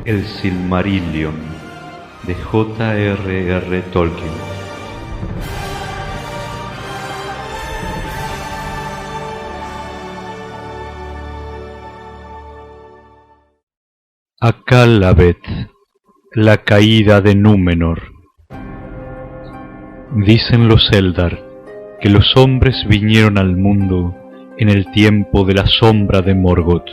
El Silmarillion de J.R.R. Tolkien. Akallabeth, la caída de Númenor. Dicen los Eldar que los hombres vinieron al mundo en el tiempo de la sombra de Morgoth,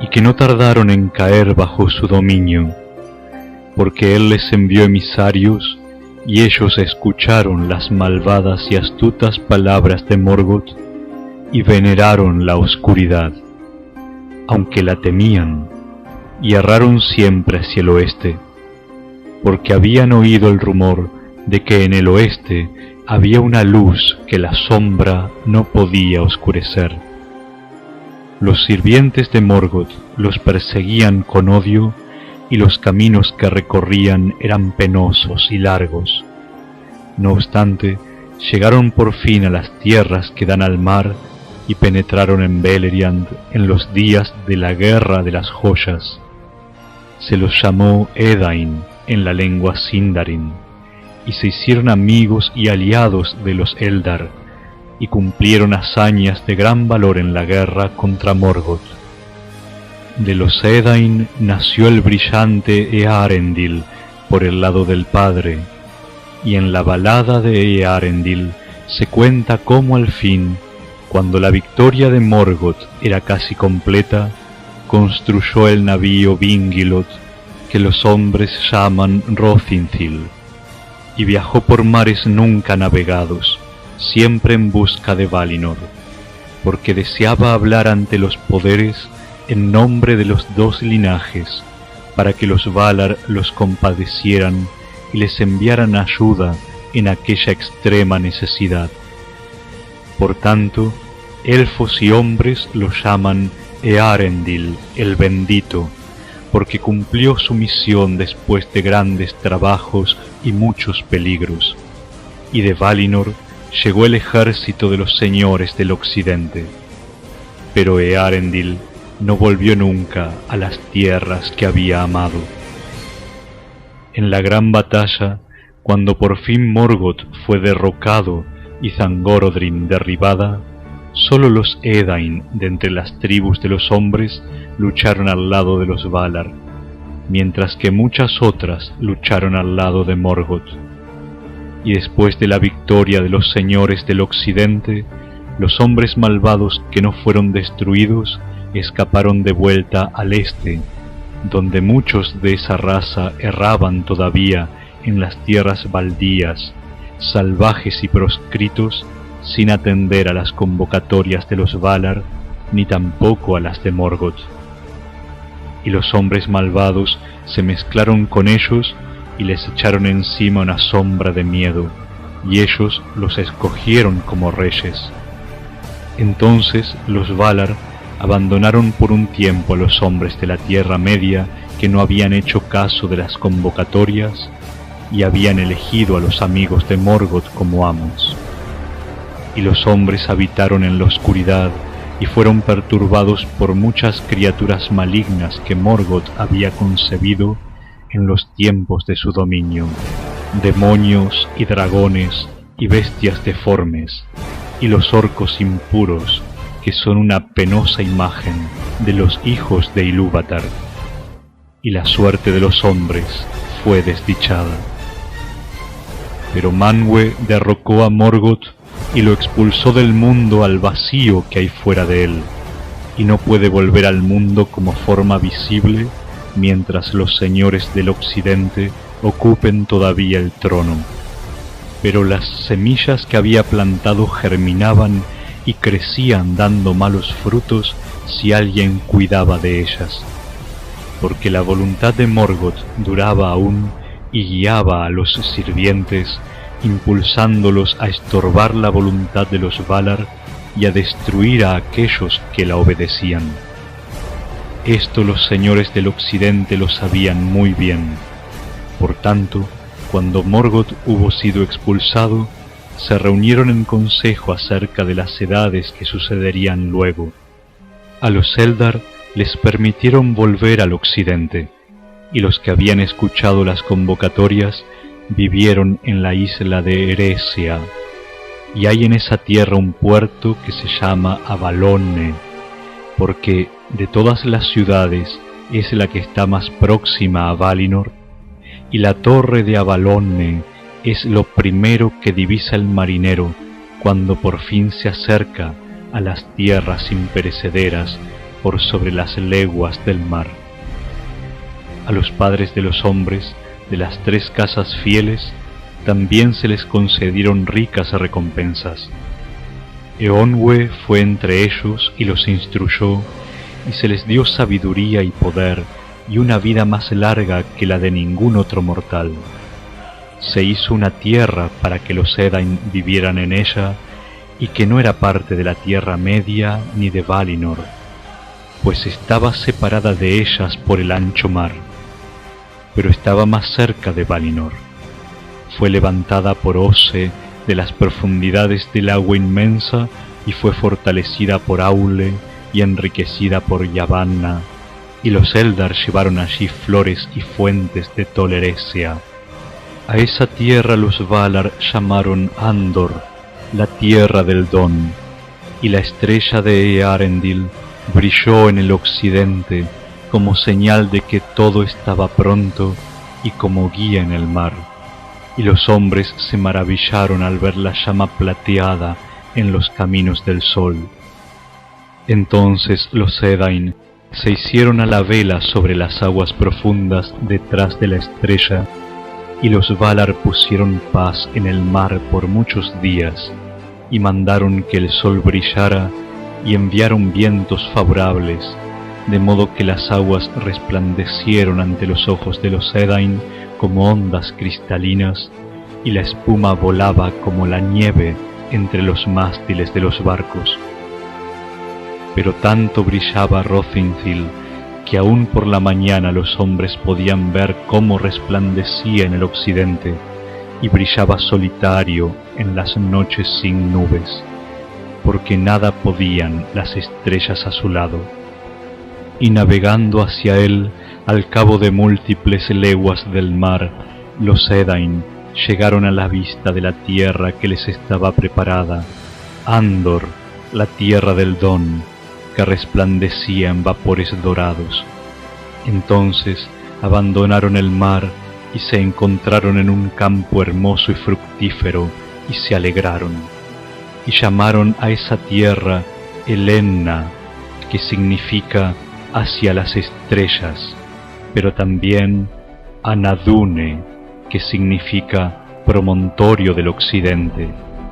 y que no tardaron en caer bajo su dominio, porque él les envió emisarios, y ellos escucharon las malvadas y astutas palabras de Morgoth, y veneraron la oscuridad, aunque la temían, y erraron siempre hacia el oeste, porque habían oído el rumor de que en el oeste había una luz que la sombra no podía oscurecer. Los sirvientes de Morgoth los perseguían con odio, y los caminos que recorrían eran penosos y largos. No obstante, llegaron por fin a las tierras que dan al mar, y penetraron en Beleriand en los días de la Guerra de las Joyas. Se los llamó Edain en la lengua Sindarin, y se hicieron amigos y aliados de los Eldar, y cumplieron hazañas de gran valor en la guerra contra Morgoth. De los Edain nació el brillante Earendil por el lado del padre, y en la balada de Earendil se cuenta cómo al fin, cuando la victoria de Morgoth era casi completa, construyó el navío Vingilot, que los hombres llaman Rothinthil, y viajó por mares nunca navegados, siempre en busca de Valinor, porque deseaba hablar ante los poderes en nombre de los dos linajes, para que los Valar los compadecieran y les enviaran ayuda en aquella extrema necesidad. Por tanto, elfos y hombres lo llaman Earendil, el bendito, porque cumplió su misión después de grandes trabajos y muchos peligros, y de Valinor llegó el ejército de los señores del occidente. Pero Earendil no volvió nunca a las tierras que había amado. En la gran batalla, cuando por fin Morgoth fue derrocado y Zangorodrim derribada, solo los Edain de entre las tribus de los hombres lucharon al lado de los Valar, mientras que muchas otras lucharon al lado de Morgoth. Y después de la victoria de los señores del occidente, los hombres malvados que no fueron destruidos escaparon de vuelta al este, donde muchos de esa raza erraban todavía en las tierras baldías, salvajes y proscritos, sin atender a las convocatorias de los Valar, ni tampoco a las de Morgoth. Y los hombres malvados se mezclaron con ellos y les echaron encima una sombra de miedo, y ellos los escogieron como reyes. Entonces los Valar abandonaron por un tiempo a los hombres de la Tierra Media que no habían hecho caso de las convocatorias, y habían elegido a los amigos de Morgoth como amos. Y los hombres habitaron en la oscuridad y fueron perturbados por muchas criaturas malignas que Morgoth había concebido en los tiempos de su dominio, demonios y dragones y bestias deformes, y los orcos impuros, que son una penosa imagen de los hijos de Ilúvatar. Y la suerte de los hombres fue desdichada. Pero Manwë derrocó a Morgoth y lo expulsó del mundo al vacío que hay fuera de él, y no puede volver al mundo como forma visible mientras los señores del occidente ocupen todavía el trono. Pero las semillas que había plantado germinaban y crecían dando malos frutos si alguien cuidaba de ellas, porque la voluntad de Morgoth duraba aún y guiaba a los sirvientes, impulsándolos a estorbar la voluntad de los Valar y a destruir a aquellos que la obedecían. Esto los señores del occidente lo sabían muy bien. Por tanto, cuando Morgoth hubo sido expulsado, se reunieron en consejo acerca de las edades que sucederían luego. A los Eldar les permitieron volver al occidente, y los que habían escuchado las convocatorias vivieron en la isla de Eresia, y hay en esa tierra un puerto que se llama Avalone, porque de todas las ciudades es la que está más próxima a Valinor, y la torre de Avalone es lo primero que divisa el marinero cuando por fin se acerca a las tierras imperecederas por sobre las leguas del mar. A los padres de los hombres de las 3 casas fieles también se les concedieron ricas recompensas. Eonwe fue entre ellos y los instruyó, y se les dio sabiduría y poder y una vida más larga que la de ningún otro mortal. Se hizo una tierra para que los Edain vivieran en ella, y que no era parte de la Tierra Media ni de Valinor, pues estaba separada de ellas por el ancho mar, pero estaba más cerca de Valinor. Fue levantada por Ose de las profundidades del agua inmensa, y fue fortalecida por Aule y enriquecida por Yavanna, y los Eldar llevaron allí flores y fuentes de Toleresia. A esa tierra los Valar llamaron Andor, la tierra del Don, y la estrella de Earendil brilló en el occidente como señal de que todo estaba pronto y como guía en el mar, y los hombres se maravillaron al ver la llama plateada en los caminos del sol. Entonces los Edain se hicieron a la vela sobre las aguas profundas detrás de la estrella, y los Valar pusieron paz en el mar por muchos días, y mandaron que el sol brillara, y enviaron vientos favorables, de modo que las aguas resplandecieron ante los ojos de los Edain como ondas cristalinas, y la espuma volaba como la nieve entre los mástiles de los barcos. Pero tanto brillaba Rothinthil, que aún por la mañana los hombres podían ver cómo resplandecía en el occidente, y brillaba solitario en las noches sin nubes, porque nada podían las estrellas a su lado. Y navegando hacia él, al cabo de múltiples leguas del mar, los Edain llegaron a la vista de la tierra que les estaba preparada, Andor, la tierra del Don, que resplandecía en vapores dorados. Entonces abandonaron el mar y se encontraron en un campo hermoso y fructífero, y se alegraron, y llamaron a esa tierra Elenna, que significa hacia las estrellas, pero también Anadune, que significa promontorio del occidente,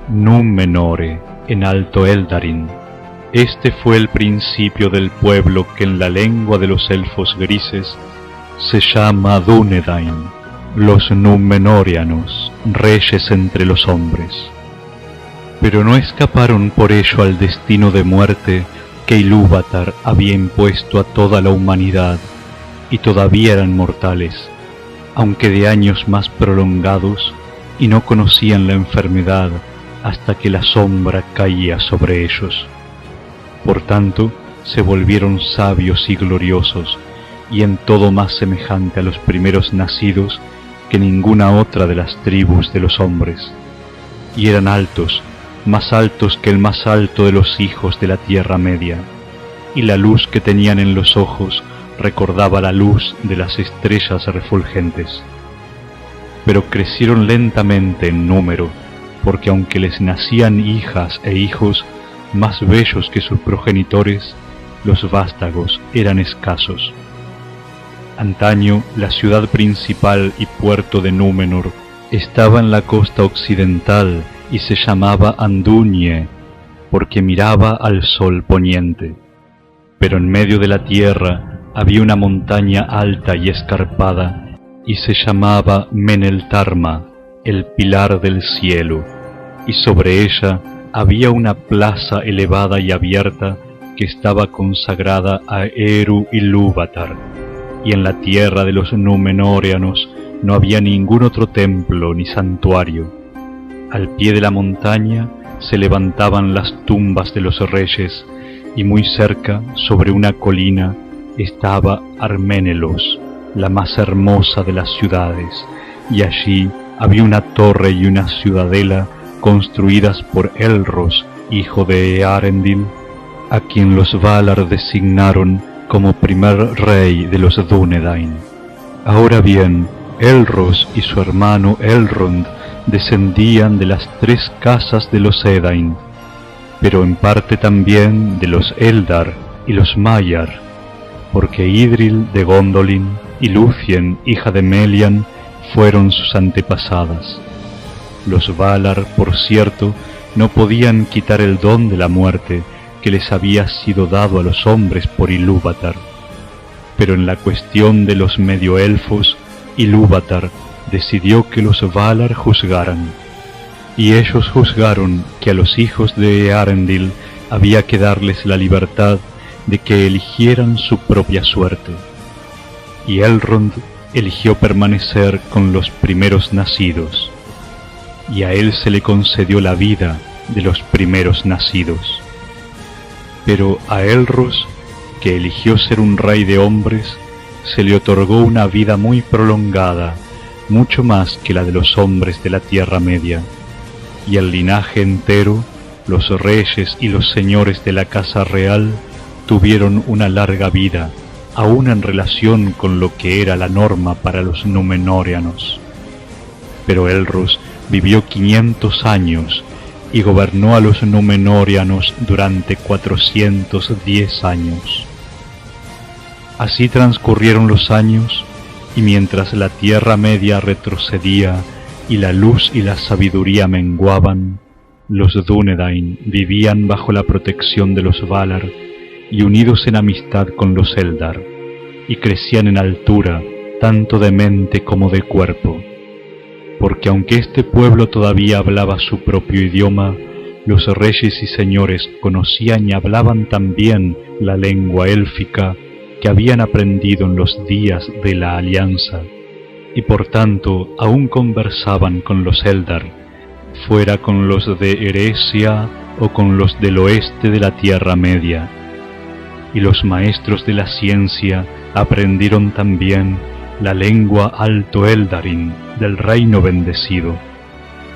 Númenore, en Alto Eldarin. Este fue el principio del pueblo que en la lengua de los elfos grises se llama Dúnedain, los Númenóreanos, reyes entre los hombres. Pero no escaparon por ello al destino de muerte que Ilúvatar había impuesto a toda la humanidad, y todavía eran mortales, aunque de años más prolongados, y no conocían la enfermedad hasta que la sombra caía sobre ellos. Por tanto, se volvieron sabios y gloriosos, y en todo más semejante a los primeros nacidos que ninguna otra de las tribus de los hombres. Y eran altos, más altos que el más alto de los hijos de la Tierra Media, y la luz que tenían en los ojos recordaba la luz de las estrellas refulgentes. Pero crecieron lentamente en número, porque aunque les nacían hijas e hijos más bellos que sus progenitores, los vástagos eran escasos. Antaño, la ciudad principal y puerto de Númenor estaba en la costa occidental y se llamaba Andúnie, porque miraba al sol poniente. Pero en medio de la tierra había una montaña alta y escarpada, y se llamaba Meneltarma, el pilar del cielo, y sobre ella había una plaza elevada y abierta que estaba consagrada a Eru Ilúvatar, y en la tierra de los Númenóreanos no había ningún otro templo ni santuario. Al pie de la montaña se levantaban las tumbas de los reyes, y muy cerca, sobre una colina, estaba Arménelos, la más hermosa de las ciudades, y allí había una torre y una ciudadela construidas por Elros, hijo de Eärendil, a quien los Valar designaron como primer rey de los Dúnedain. Ahora bien, Elros y su hermano Elrond descendían de las 3 casas de los Edain, pero en parte también de los Eldar y los Maiar, porque Idril de Gondolin y Lúthien, hija de Melian, fueron sus antepasadas. Los Valar, por cierto, no podían quitar el don de la muerte que les había sido dado a los hombres por Ilúvatar, pero en la cuestión de los medioelfos, Ilúvatar decidió que los Valar juzgaran, y ellos juzgaron que a los hijos de Eärendil había que darles la libertad de que eligieran su propia suerte, y Elrond eligió permanecer con los primeros nacidos, y a él se le concedió la vida de los primeros nacidos. Pero a Elros, que eligió ser un rey de hombres, se le otorgó una vida muy prolongada, mucho más que la de los hombres de la Tierra Media, y el linaje entero, los reyes y los señores de la casa real, tuvieron una larga vida, aún en relación con lo que era la norma para los Númenóreanos. Pero Elros vivió 500 años y gobernó a los Númenóreanos durante 410 años. Así transcurrieron los años, y mientras la Tierra Media retrocedía y la luz y la sabiduría menguaban, los Dúnedain vivían bajo la protección de los Valar y unidos en amistad con los Eldar, y crecían en altura tanto de mente como de cuerpo, porque aunque este pueblo todavía hablaba su propio idioma, los reyes y señores conocían y hablaban también la lengua élfica que habían aprendido en los días de la Alianza, y por tanto aún conversaban con los Eldar, fuera con los de Eresia o con los del oeste de la Tierra Media. Y los maestros de la ciencia aprendieron también la lengua Alto Eldarin del reino bendecido,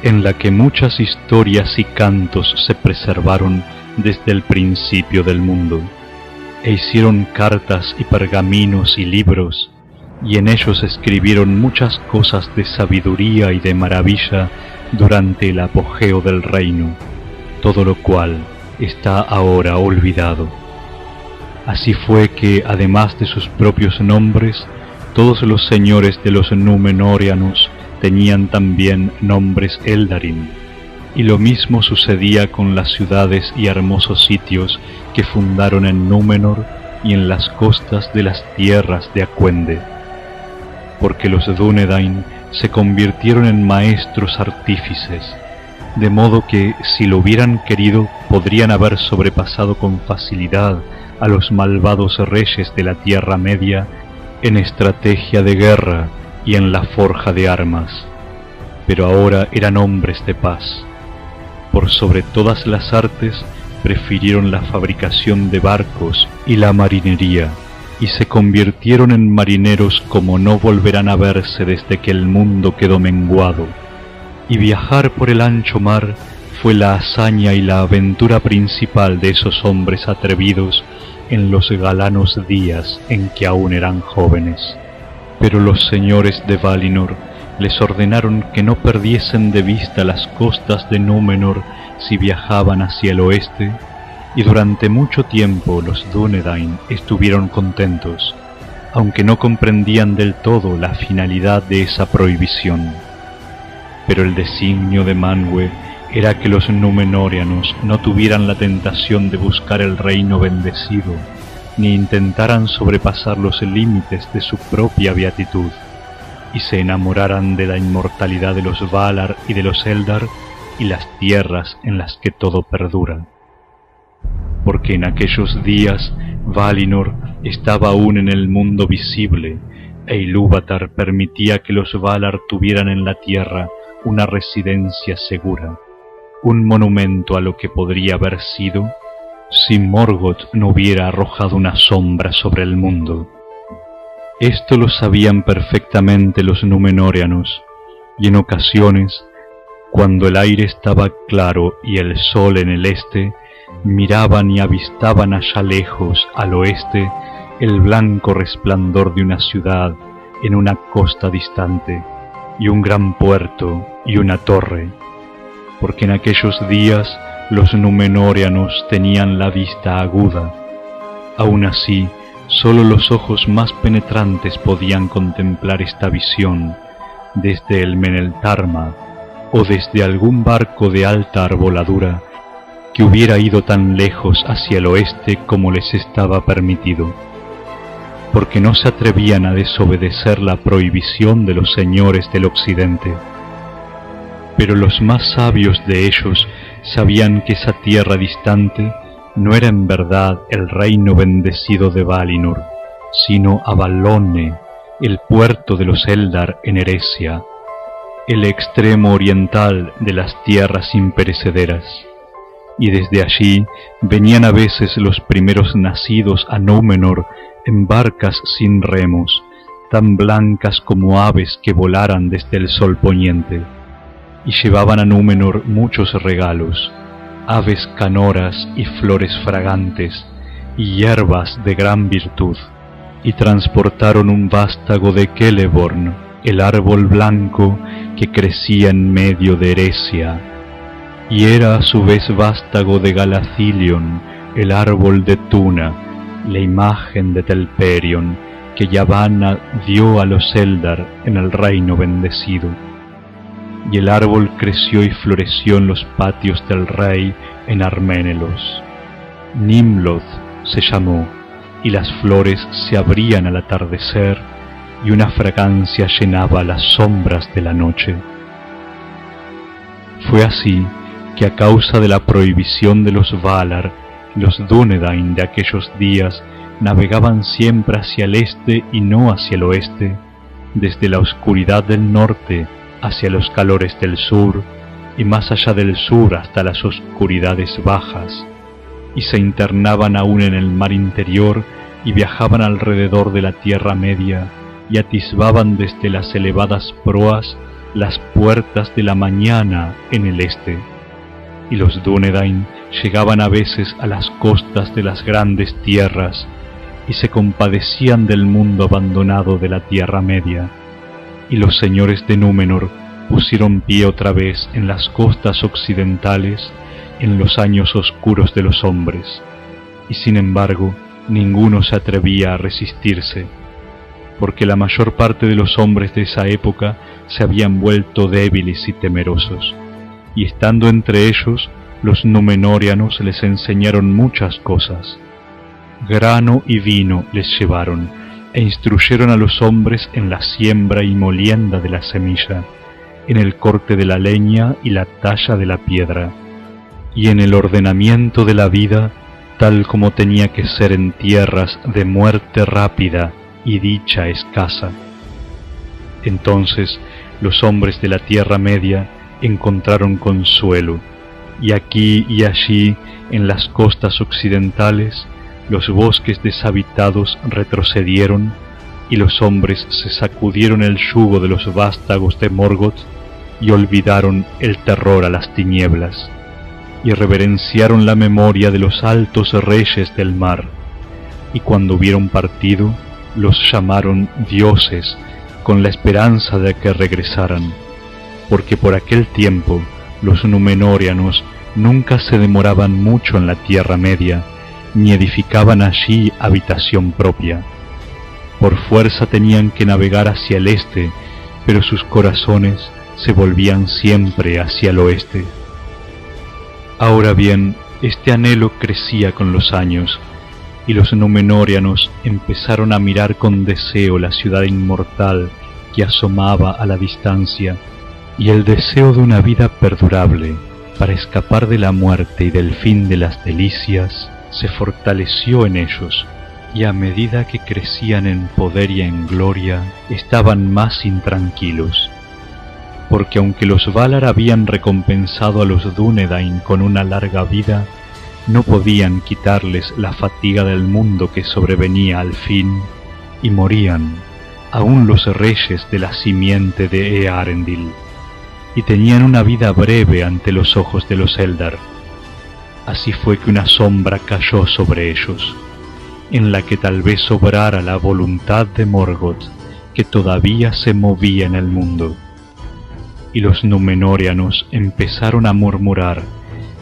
en la que muchas historias y cantos se preservaron desde el principio del mundo, e hicieron cartas y pergaminos y libros, y en ellos escribieron muchas cosas de sabiduría y de maravilla durante el apogeo del reino, todo lo cual está ahora olvidado. Así fue que, además de sus propios nombres, todos los señores de los Númenóreanos tenían también nombres Eldarin, y lo mismo sucedía con las ciudades y hermosos sitios que fundaron en Númenor y en las costas de las tierras de Acuende, porque los Dúnedain se convirtieron en maestros artífices, de modo que, si lo hubieran querido, podrían haber sobrepasado con facilidad a los malvados reyes de la Tierra Media en estrategia de guerra y en la forja de armas, pero ahora eran hombres de paz. Por sobre todas las artes prefirieron la fabricación de barcos y la marinería, y se convirtieron en marineros como no volverán a verse desde que el mundo quedó menguado, y viajar por el ancho mar fue la hazaña y la aventura principal de esos hombres atrevidos en los galanos días en que aún eran jóvenes. Pero los señores de Valinor les ordenaron que no perdiesen de vista las costas de Númenor si viajaban hacia el oeste, y durante mucho tiempo los Dúnedain estuvieron contentos, aunque no comprendían del todo la finalidad de esa prohibición. Pero el designio de Manwë era que los Númenóreanos no tuvieran la tentación de buscar el reino bendecido, ni intentaran sobrepasar los límites de su propia beatitud, y se enamoraran de la inmortalidad de los Valar y de los Eldar y las tierras en las que todo perdura. Porque en aquellos días Valinor estaba aún en el mundo visible, e Ilúvatar permitía que los Valar tuvieran en la tierra una residencia segura, un monumento a lo que podría haber sido si Morgoth no hubiera arrojado una sombra sobre el mundo. Esto lo sabían perfectamente los Númenóreanos, y en ocasiones, cuando el aire estaba claro y el sol en el este, miraban y avistaban allá lejos, al oeste, el blanco resplandor de una ciudad en una costa distante, y un gran puerto y una torre, porque en aquellos días los Númenóreanos tenían la vista aguda. Aun así, sólo los ojos más penetrantes podían contemplar esta visión, desde el Meneltarma o desde algún barco de alta arboladura que hubiera ido tan lejos hacia el oeste como les estaba permitido, porque no se atrevían a desobedecer la prohibición de los señores del occidente. Pero los más sabios de ellos sabían que esa tierra distante no era en verdad el reino bendecido de Valinor, sino Avalone, el puerto de los Eldar en Eresia, el extremo oriental de las tierras imperecederas. Y desde allí venían a veces los primeros nacidos a Númenor en barcas sin remos, tan blancas como aves que volaran desde el sol poniente, y llevaban a Númenor muchos regalos, aves canoras y flores fragantes, y hierbas de gran virtud, y transportaron un vástago de Celeborn, el árbol blanco que crecía en medio de Eresia, y era a su vez vástago de Galacilion, el árbol de Tuna, la imagen de Telperion, que Yavanna dio a los Eldar en el reino bendecido. Y el árbol creció y floreció en los patios del rey en Arménelos. Nimloth se llamó, y las flores se abrían al atardecer, y una fragancia llenaba las sombras de la noche. Fue así que a causa de la prohibición de los Valar, los Dúnedain de aquellos días navegaban siempre hacia el este y no hacia el oeste, desde la oscuridad del norte hacia los calores del sur, y más allá del sur hasta las oscuridades bajas, y se internaban aún en el mar interior y viajaban alrededor de la Tierra Media, y atisbaban desde las elevadas proas las puertas de la mañana en el este. Y los Dúnedain llegaban a veces a las costas de las grandes tierras, y se compadecían del mundo abandonado de la Tierra Media, y los señores de Númenor pusieron pie otra vez en las costas occidentales en los años oscuros de los hombres, y sin embargo ninguno se atrevía a resistirse, porque la mayor parte de los hombres de esa época se habían vuelto débiles y temerosos, y estando entre ellos los Númenóreanos les enseñaron muchas cosas. Grano y vino les llevaron, e instruyeron a los hombres en la siembra y molienda de la semilla, en el corte de la leña y la talla de la piedra, y en el ordenamiento de la vida tal como tenía que ser en tierras de muerte rápida y dicha escasa. Entonces los hombres de la Tierra Media encontraron consuelo, y aquí y allí en las costas occidentales los bosques deshabitados retrocedieron, y los hombres se sacudieron el yugo de los vástagos de Morgoth y olvidaron el terror a las tinieblas, y reverenciaron la memoria de los altos reyes del mar, y cuando hubieron partido los llamaron dioses con la esperanza de que regresaran, porque por aquel tiempo los Númenóreanos nunca se demoraban mucho en la Tierra Media, ni edificaban allí habitación propia. Por fuerza tenían que navegar hacia el este, pero sus corazones se volvían siempre hacia el oeste. Ahora bien, este anhelo crecía con los años, y los Númenóreanos empezaron a mirar con deseo la ciudad inmortal que asomaba a la distancia, y el deseo de una vida perdurable para escapar de la muerte y del fin de las delicias se fortaleció en ellos, y a medida que crecían en poder y en gloria, estaban más intranquilos, porque aunque los Valar habían recompensado a los Dúnedain con una larga vida, no podían quitarles la fatiga del mundo que sobrevenía al fin, y morían aún los reyes de la simiente de Eärendil, y tenían una vida breve ante los ojos de los Eldar. Así fue que una sombra cayó sobre ellos, en la que tal vez obrara la voluntad de Morgoth, que todavía se movía en el mundo. Y los Númenóreanos empezaron a murmurar,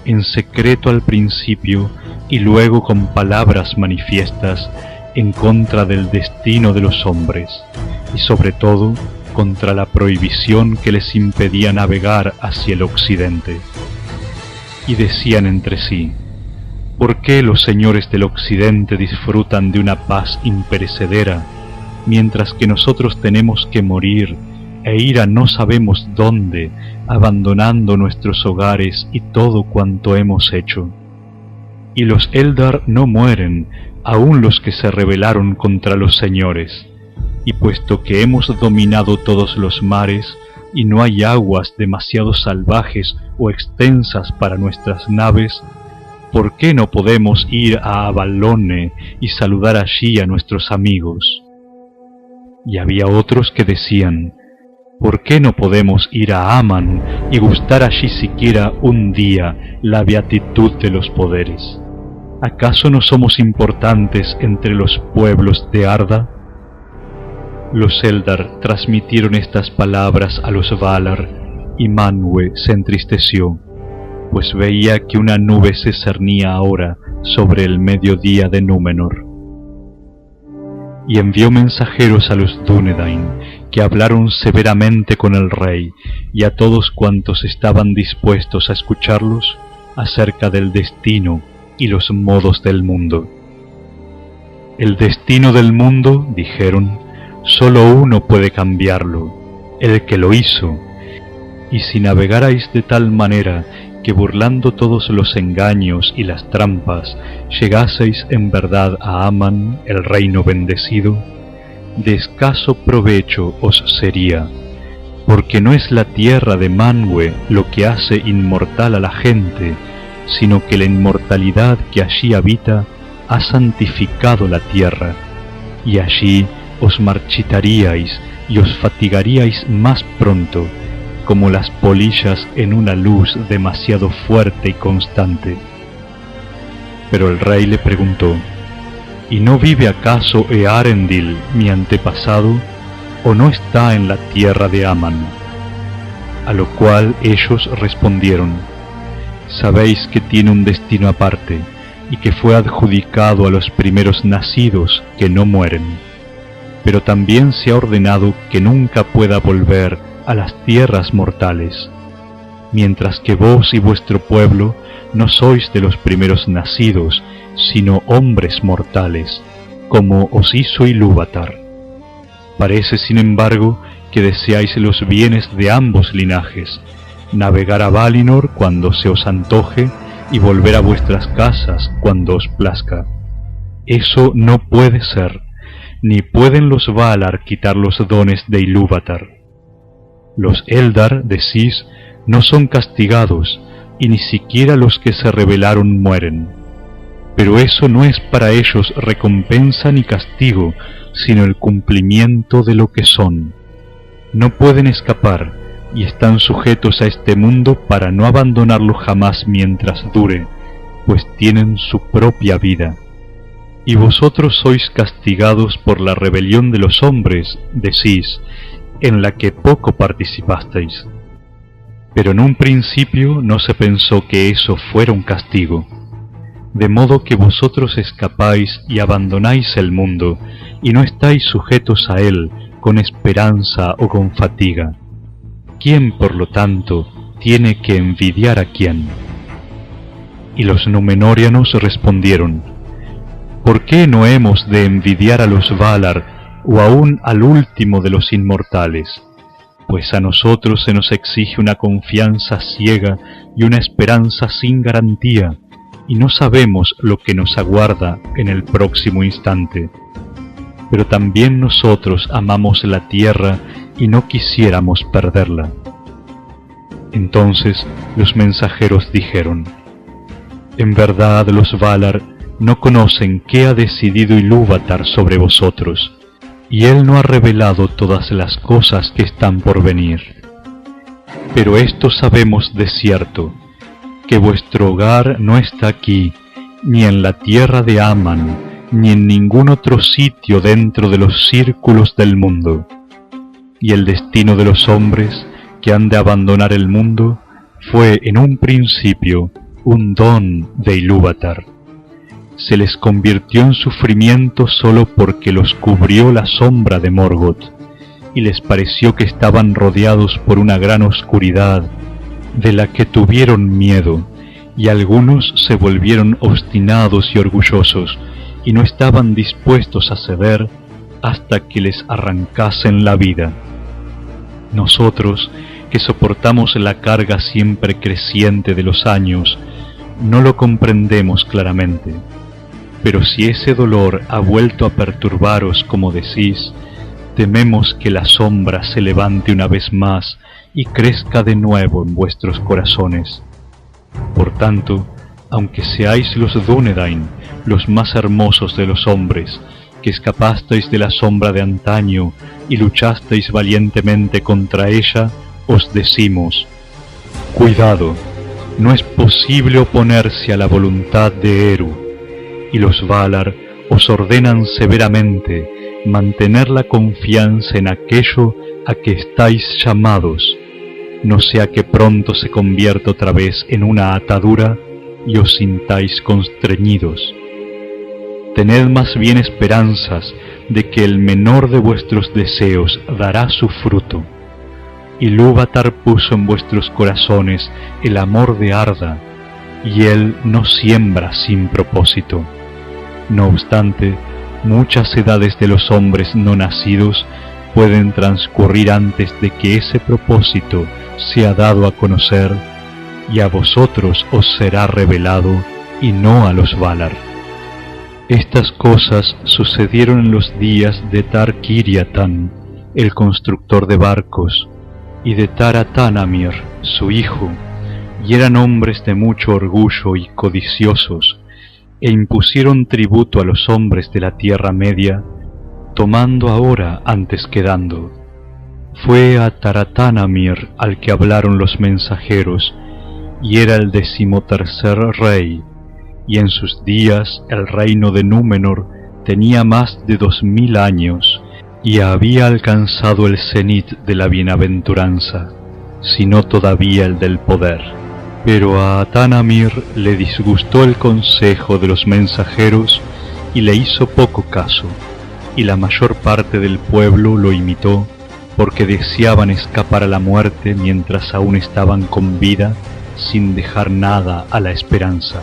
en secreto al principio y luego con palabras manifiestas, en contra del destino de los hombres, y sobre todo contra la prohibición que les impedía navegar hacia el occidente. Y decían entre sí, ¿por qué los señores del occidente disfrutan de una paz imperecedera, mientras que nosotros tenemos que morir e ir a no sabemos dónde, abandonando nuestros hogares y todo cuanto hemos hecho? Y los Eldar no mueren, aun los que se rebelaron contra los señores, y puesto que hemos dominado todos los mares, y no hay aguas demasiado salvajes o extensas para nuestras naves, ¿por qué no podemos ir a Avalone y saludar allí a nuestros amigos? Y había otros que decían, ¿por qué no podemos ir a Aman y gustar allí siquiera un día la beatitud de los poderes? ¿Acaso no somos importantes entre los pueblos de Arda? Los Eldar transmitieron estas palabras a los Valar, y Manwë se entristeció, pues veía que una nube se cernía ahora sobre el mediodía de Númenor. Y envió mensajeros a los Dúnedain, que hablaron severamente con el rey y a todos cuantos estaban dispuestos a escucharlos acerca del destino y los modos del mundo. El destino del mundo, dijeron, solo uno puede cambiarlo, el que lo hizo, y si navegarais de tal manera que burlando todos los engaños y las trampas llegaseis en verdad a Aman, el reino bendecido, de escaso provecho os sería, porque no es la tierra de Manwë lo que hace inmortal a la gente, sino que la inmortalidad que allí habita ha santificado la tierra, y allí os marchitaríais y os fatigaríais más pronto, como las polillas en una luz demasiado fuerte y constante. Pero el rey le preguntó, ¿y no vive acaso Eärendil, mi antepasado, o no está en la tierra de Aman? A lo cual ellos respondieron, sabéis que tiene un destino aparte, y que fue adjudicado a los primeros nacidos que no mueren, pero también se ha ordenado que nunca pueda volver a las tierras mortales, mientras que vos y vuestro pueblo no sois de los primeros nacidos, sino hombres mortales, como os hizo Ilúvatar. Parece, sin embargo, que deseáis los bienes de ambos linajes, navegar a Valinor cuando se os antoje y volver a vuestras casas cuando os plazca. Eso no puede ser, ni pueden los Valar quitar los dones de Ilúvatar. Los Eldar, decís, no son castigados, y ni siquiera los que se rebelaron mueren. Pero eso no es para ellos recompensa ni castigo, sino el cumplimiento de lo que son. No pueden escapar, y están sujetos a este mundo para no abandonarlo jamás mientras dure, pues tienen su propia vida. Y vosotros sois castigados por la rebelión de los hombres, decís, en la que poco participasteis. Pero en un principio no se pensó que eso fuera un castigo, de modo que vosotros escapáis y abandonáis el mundo, y no estáis sujetos a él con esperanza o con fatiga. ¿Quién, por lo tanto, tiene que envidiar a quién? Y los Númenóreanos respondieron, ¿por qué no hemos de envidiar a los Valar o aún al último de los inmortales? Pues a nosotros se nos exige una confianza ciega y una esperanza sin garantía, y no sabemos lo que nos aguarda en el próximo instante. Pero también nosotros amamos la tierra y no quisiéramos perderla. Entonces los mensajeros dijeron, en verdad los Valar no conocen qué ha decidido Ilúvatar sobre vosotros, y Él no ha revelado todas las cosas que están por venir. Pero esto sabemos de cierto, que vuestro hogar no está aquí, ni en la tierra de Aman, ni en ningún otro sitio dentro de los círculos del mundo. Y el destino de los hombres que han de abandonar el mundo fue en un principio un don de Ilúvatar. Se les convirtió en sufrimiento solo porque los cubrió la sombra de Morgoth, y les pareció que estaban rodeados por una gran oscuridad, de la que tuvieron miedo, y algunos se volvieron obstinados y orgullosos, y no estaban dispuestos a ceder hasta que les arrancasen la vida. Nosotros, que soportamos la carga siempre creciente de los años, no lo comprendemos claramente. Pero si ese dolor ha vuelto a perturbaros como decís, tememos que la sombra se levante una vez más y crezca de nuevo en vuestros corazones. Por tanto, aunque seáis los Dúnedain, los más hermosos de los hombres, que escapasteis de la sombra de antaño y luchasteis valientemente contra ella, os decimos: cuidado, no es posible oponerse a la voluntad de Eru, y los Valar os ordenan severamente mantener la confianza en aquello a que estáis llamados, no sea que pronto se convierta otra vez en una atadura y os sintáis constreñidos. Tened más bien esperanzas de que el menor de vuestros deseos dará su fruto. Ilúvatar puso en vuestros corazones el amor de Arda, y él no siembra sin propósito. No obstante, muchas edades de los hombres no nacidos pueden transcurrir antes de que ese propósito sea dado a conocer, y a vosotros os será revelado, y no a los Valar. Estas cosas sucedieron en los días de Tar-Kiriatan, el constructor de barcos, y de Taratanamir, su hijo, y eran hombres de mucho orgullo y codiciosos, e impusieron tributo a los hombres de la Tierra Media, tomando ahora antes que dando. Fue a Taratanamir al que hablaron los mensajeros, y era el 13º rey, y en sus días el reino de Númenor tenía más de 2000 años, y había alcanzado el cenit de la bienaventuranza, si no todavía el del poder. Pero a Atanamir le disgustó el consejo de los mensajeros y le hizo poco caso, y la mayor parte del pueblo lo imitó, porque deseaban escapar a la muerte mientras aún estaban con vida, sin dejar nada a la esperanza.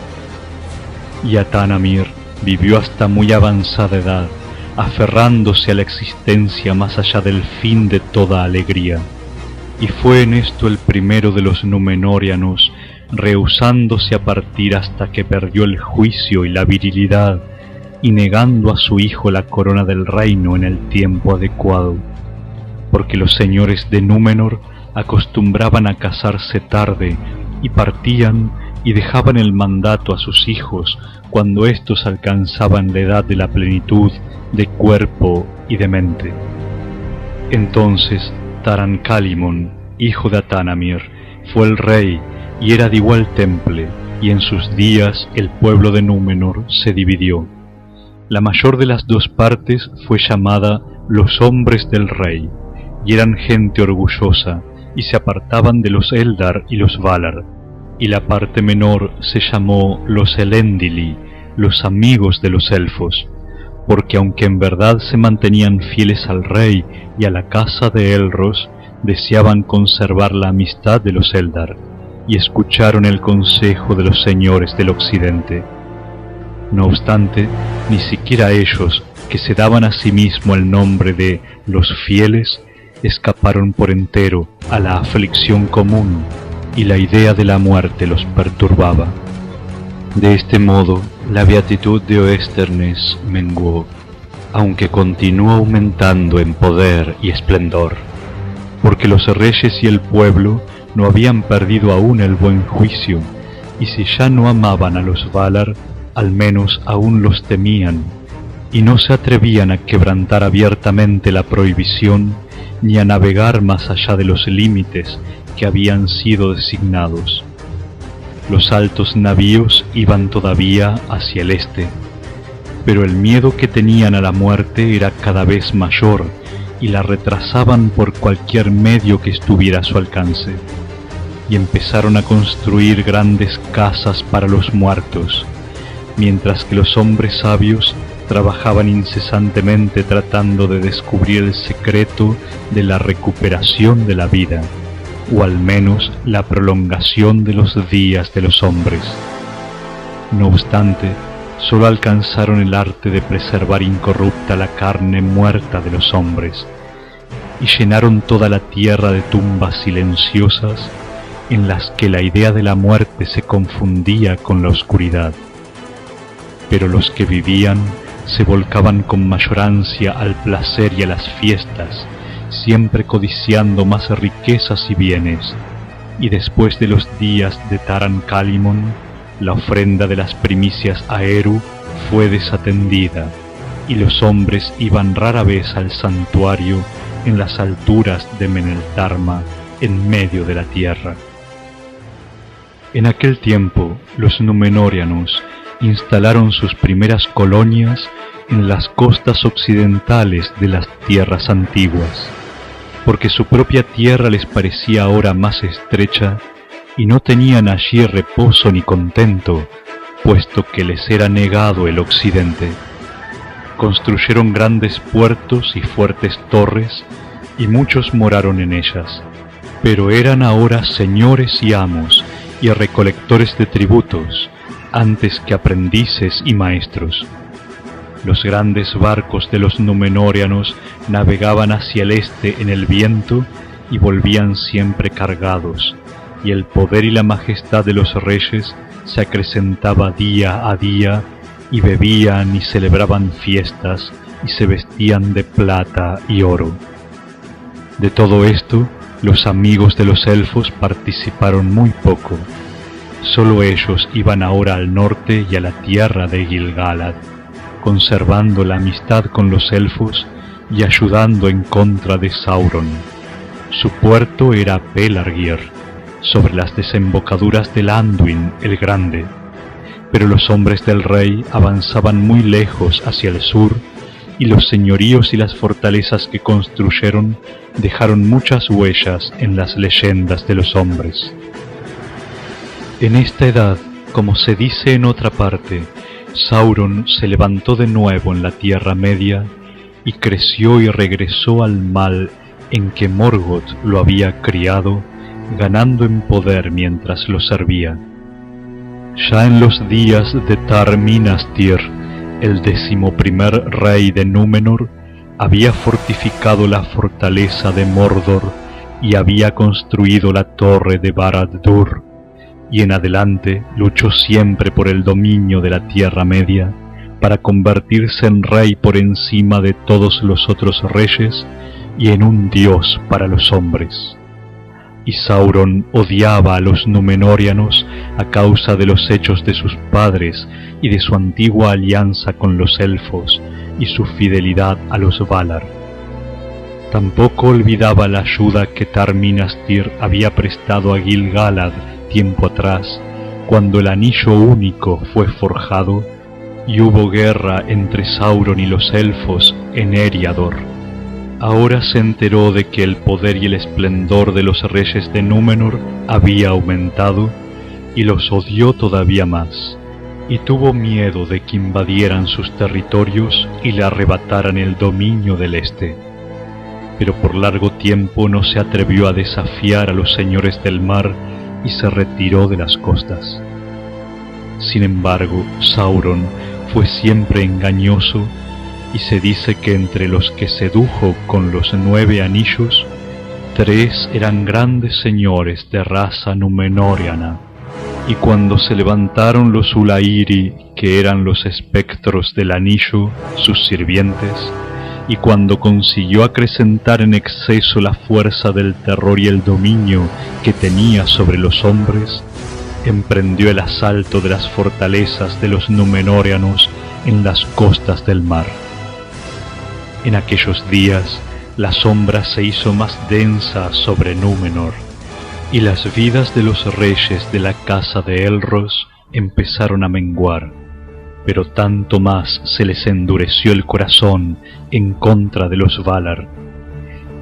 Y Atanamir vivió hasta muy avanzada edad, aferrándose a la existencia más allá del fin de toda alegría. Y fue en esto el primero de los Númenóreanos, rehusándose a partir hasta que perdió el juicio y la virilidad, y negando a su hijo la corona del reino en el tiempo adecuado, porque los señores de Númenor acostumbraban a casarse tarde, y partían y dejaban el mandato a sus hijos cuando éstos alcanzaban la edad de la plenitud de cuerpo y de mente. Entonces Taran-Kalimon, hijo de Atanamir, fue el rey y era de igual temple, y en sus días el pueblo de Númenor se dividió. La mayor de las dos partes fue llamada los hombres del rey, y eran gente orgullosa, y se apartaban de los Eldar y los Valar, y la parte menor se llamó los Elendili, los amigos de los elfos, porque aunque en verdad se mantenían fieles al rey y a la casa de Elros, deseaban conservar la amistad de los Eldar, y escucharon el consejo de los señores del occidente. No obstante, ni siquiera ellos, que se daban a sí mismo el nombre de los fieles, escaparon por entero a la aflicción común, y la idea de la muerte los perturbaba. De este modo, la beatitud de Oesternes menguó, aunque continuó aumentando en poder y esplendor, porque los reyes y el pueblo no habían perdido aún el buen juicio, y si ya no amaban a los Valar, al menos aún los temían, y no se atrevían a quebrantar abiertamente la prohibición ni a navegar más allá de los límites que habían sido designados. Los altos navíos iban todavía hacia el este, pero el miedo que tenían a la muerte era cada vez mayor y la retrasaban por cualquier medio que estuviera a su alcance, y empezaron a construir grandes casas para los muertos, mientras que los hombres sabios trabajaban incesantemente tratando de descubrir el secreto de la recuperación de la vida, o al menos la prolongación de los días de los hombres. No obstante, solo alcanzaron el arte de preservar incorrupta la carne muerta de los hombres, y llenaron toda la tierra de tumbas silenciosas en las que la idea de la muerte se confundía con la oscuridad. Pero los que vivían se volcaban con mayor ansia al placer y a las fiestas, siempre codiciando más riquezas y bienes, y después de los días de Taran Kalimon, la ofrenda de las primicias a Eru fue desatendida, y los hombres iban rara vez al santuario en las alturas de Meneltarma, en medio de la tierra. En aquel tiempo, los Númenóreanos instalaron sus primeras colonias en las costas occidentales de las tierras antiguas, porque su propia tierra les parecía ahora más estrecha y no tenían allí reposo ni contento, puesto que les era negado el occidente. Construyeron grandes puertos y fuertes torres, y muchos moraron en ellas, pero eran ahora señores y amos y recolectores de tributos, antes que aprendices y maestros. Los grandes barcos de los Númenóreanos navegaban hacia el este en el viento y volvían siempre cargados, y el poder y la majestad de los reyes se acrecentaba día a día, y bebían y celebraban fiestas y se vestían de plata y oro. De todo esto, los amigos de los elfos participaron muy poco. Solo ellos iban ahora al norte y a la tierra de Gil-galad, conservando la amistad con los elfos y ayudando en contra de Sauron. Su puerto era Pelargir, sobre las desembocaduras del Anduin el Grande, pero los hombres del rey avanzaban muy lejos hacia el sur, y los señoríos y las fortalezas que construyeron dejaron muchas huellas en las leyendas de los hombres. En esta edad, como se dice en otra parte, Sauron se levantó de nuevo en la Tierra Media y creció y regresó al mal en que Morgoth lo había criado, ganando en poder mientras lo servía. Ya en los días de Tar-Minastir, el 11º rey de Númenor, había fortificado la fortaleza de Mordor y había construido la torre de Barad-dûr, y en adelante luchó siempre por el dominio de la Tierra Media, para convertirse en rey por encima de todos los otros reyes y en un dios para los hombres. Y Sauron odiaba a los Númenóreanos a causa de los hechos de sus padres y de su antigua alianza con los elfos y su fidelidad a los Valar. Tampoco olvidaba la ayuda que Tar-Minastir había prestado a Gil-galad tiempo atrás, cuando el anillo único fue forjado y hubo guerra entre Sauron y los elfos en Eriador. Ahora se enteró de que el poder y el esplendor de los reyes de Númenor había aumentado y los odió todavía más, y tuvo miedo de que invadieran sus territorios y le arrebataran el dominio del este. Pero por largo tiempo no se atrevió a desafiar a los señores del mar y se retiró de las costas. Sin embargo, Sauron fue siempre engañoso, y se dice que entre los que sedujo con los 9 anillos, 3 eran grandes señores de raza númenóreana, y cuando se levantaron los Ulairi, que eran los espectros del anillo, sus sirvientes, y cuando consiguió acrecentar en exceso la fuerza del terror y el dominio que tenía sobre los hombres, emprendió el asalto de las fortalezas de los númenóreanos en las costas del mar. En aquellos días la sombra se hizo más densa sobre Númenor, y las vidas de los reyes de la casa de Elros empezaron a menguar, pero tanto más se les endureció el corazón en contra de los Valar,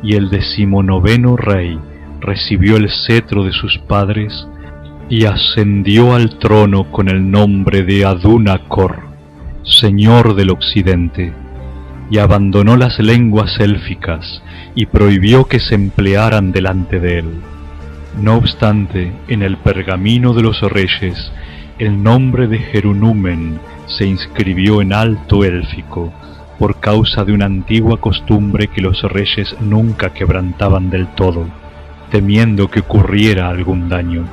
y el 19º rey recibió el cetro de sus padres y ascendió al trono con el nombre de Adunacor, señor del occidente, y abandonó las lenguas élficas y prohibió que se emplearan delante de él. No obstante, en el pergamino de los reyes, el nombre de Jerunumen se inscribió en alto élfico, por causa de una antigua costumbre que los reyes nunca quebrantaban del todo, temiendo que ocurriera algún daño.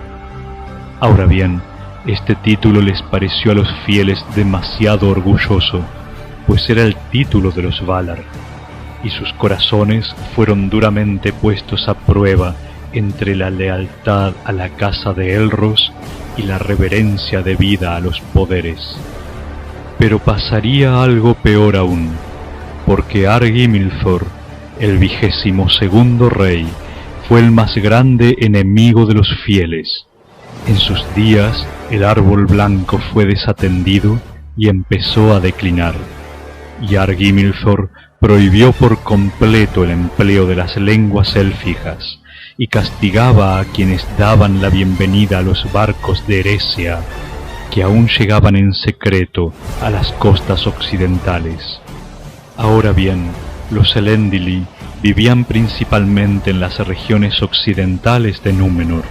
Ahora bien, este título les pareció a los fieles demasiado orgulloso, pues era el título de los Valar, y sus corazones fueron duramente puestos a prueba entre la lealtad a la casa de Elros y la reverencia debida a los poderes. Pero pasaría algo peor aún, porque Argimilthor, el 22º rey, fue el más grande enemigo de los fieles. En sus días el árbol blanco fue desatendido y empezó a declinar, y Argimilthor prohibió por completo el empleo de las lenguas élficas y castigaba a quienes daban la bienvenida a los barcos de Eresia, que aún llegaban en secreto a las costas occidentales. Ahora bien, los Elendili vivían principalmente en las regiones occidentales de Númenor,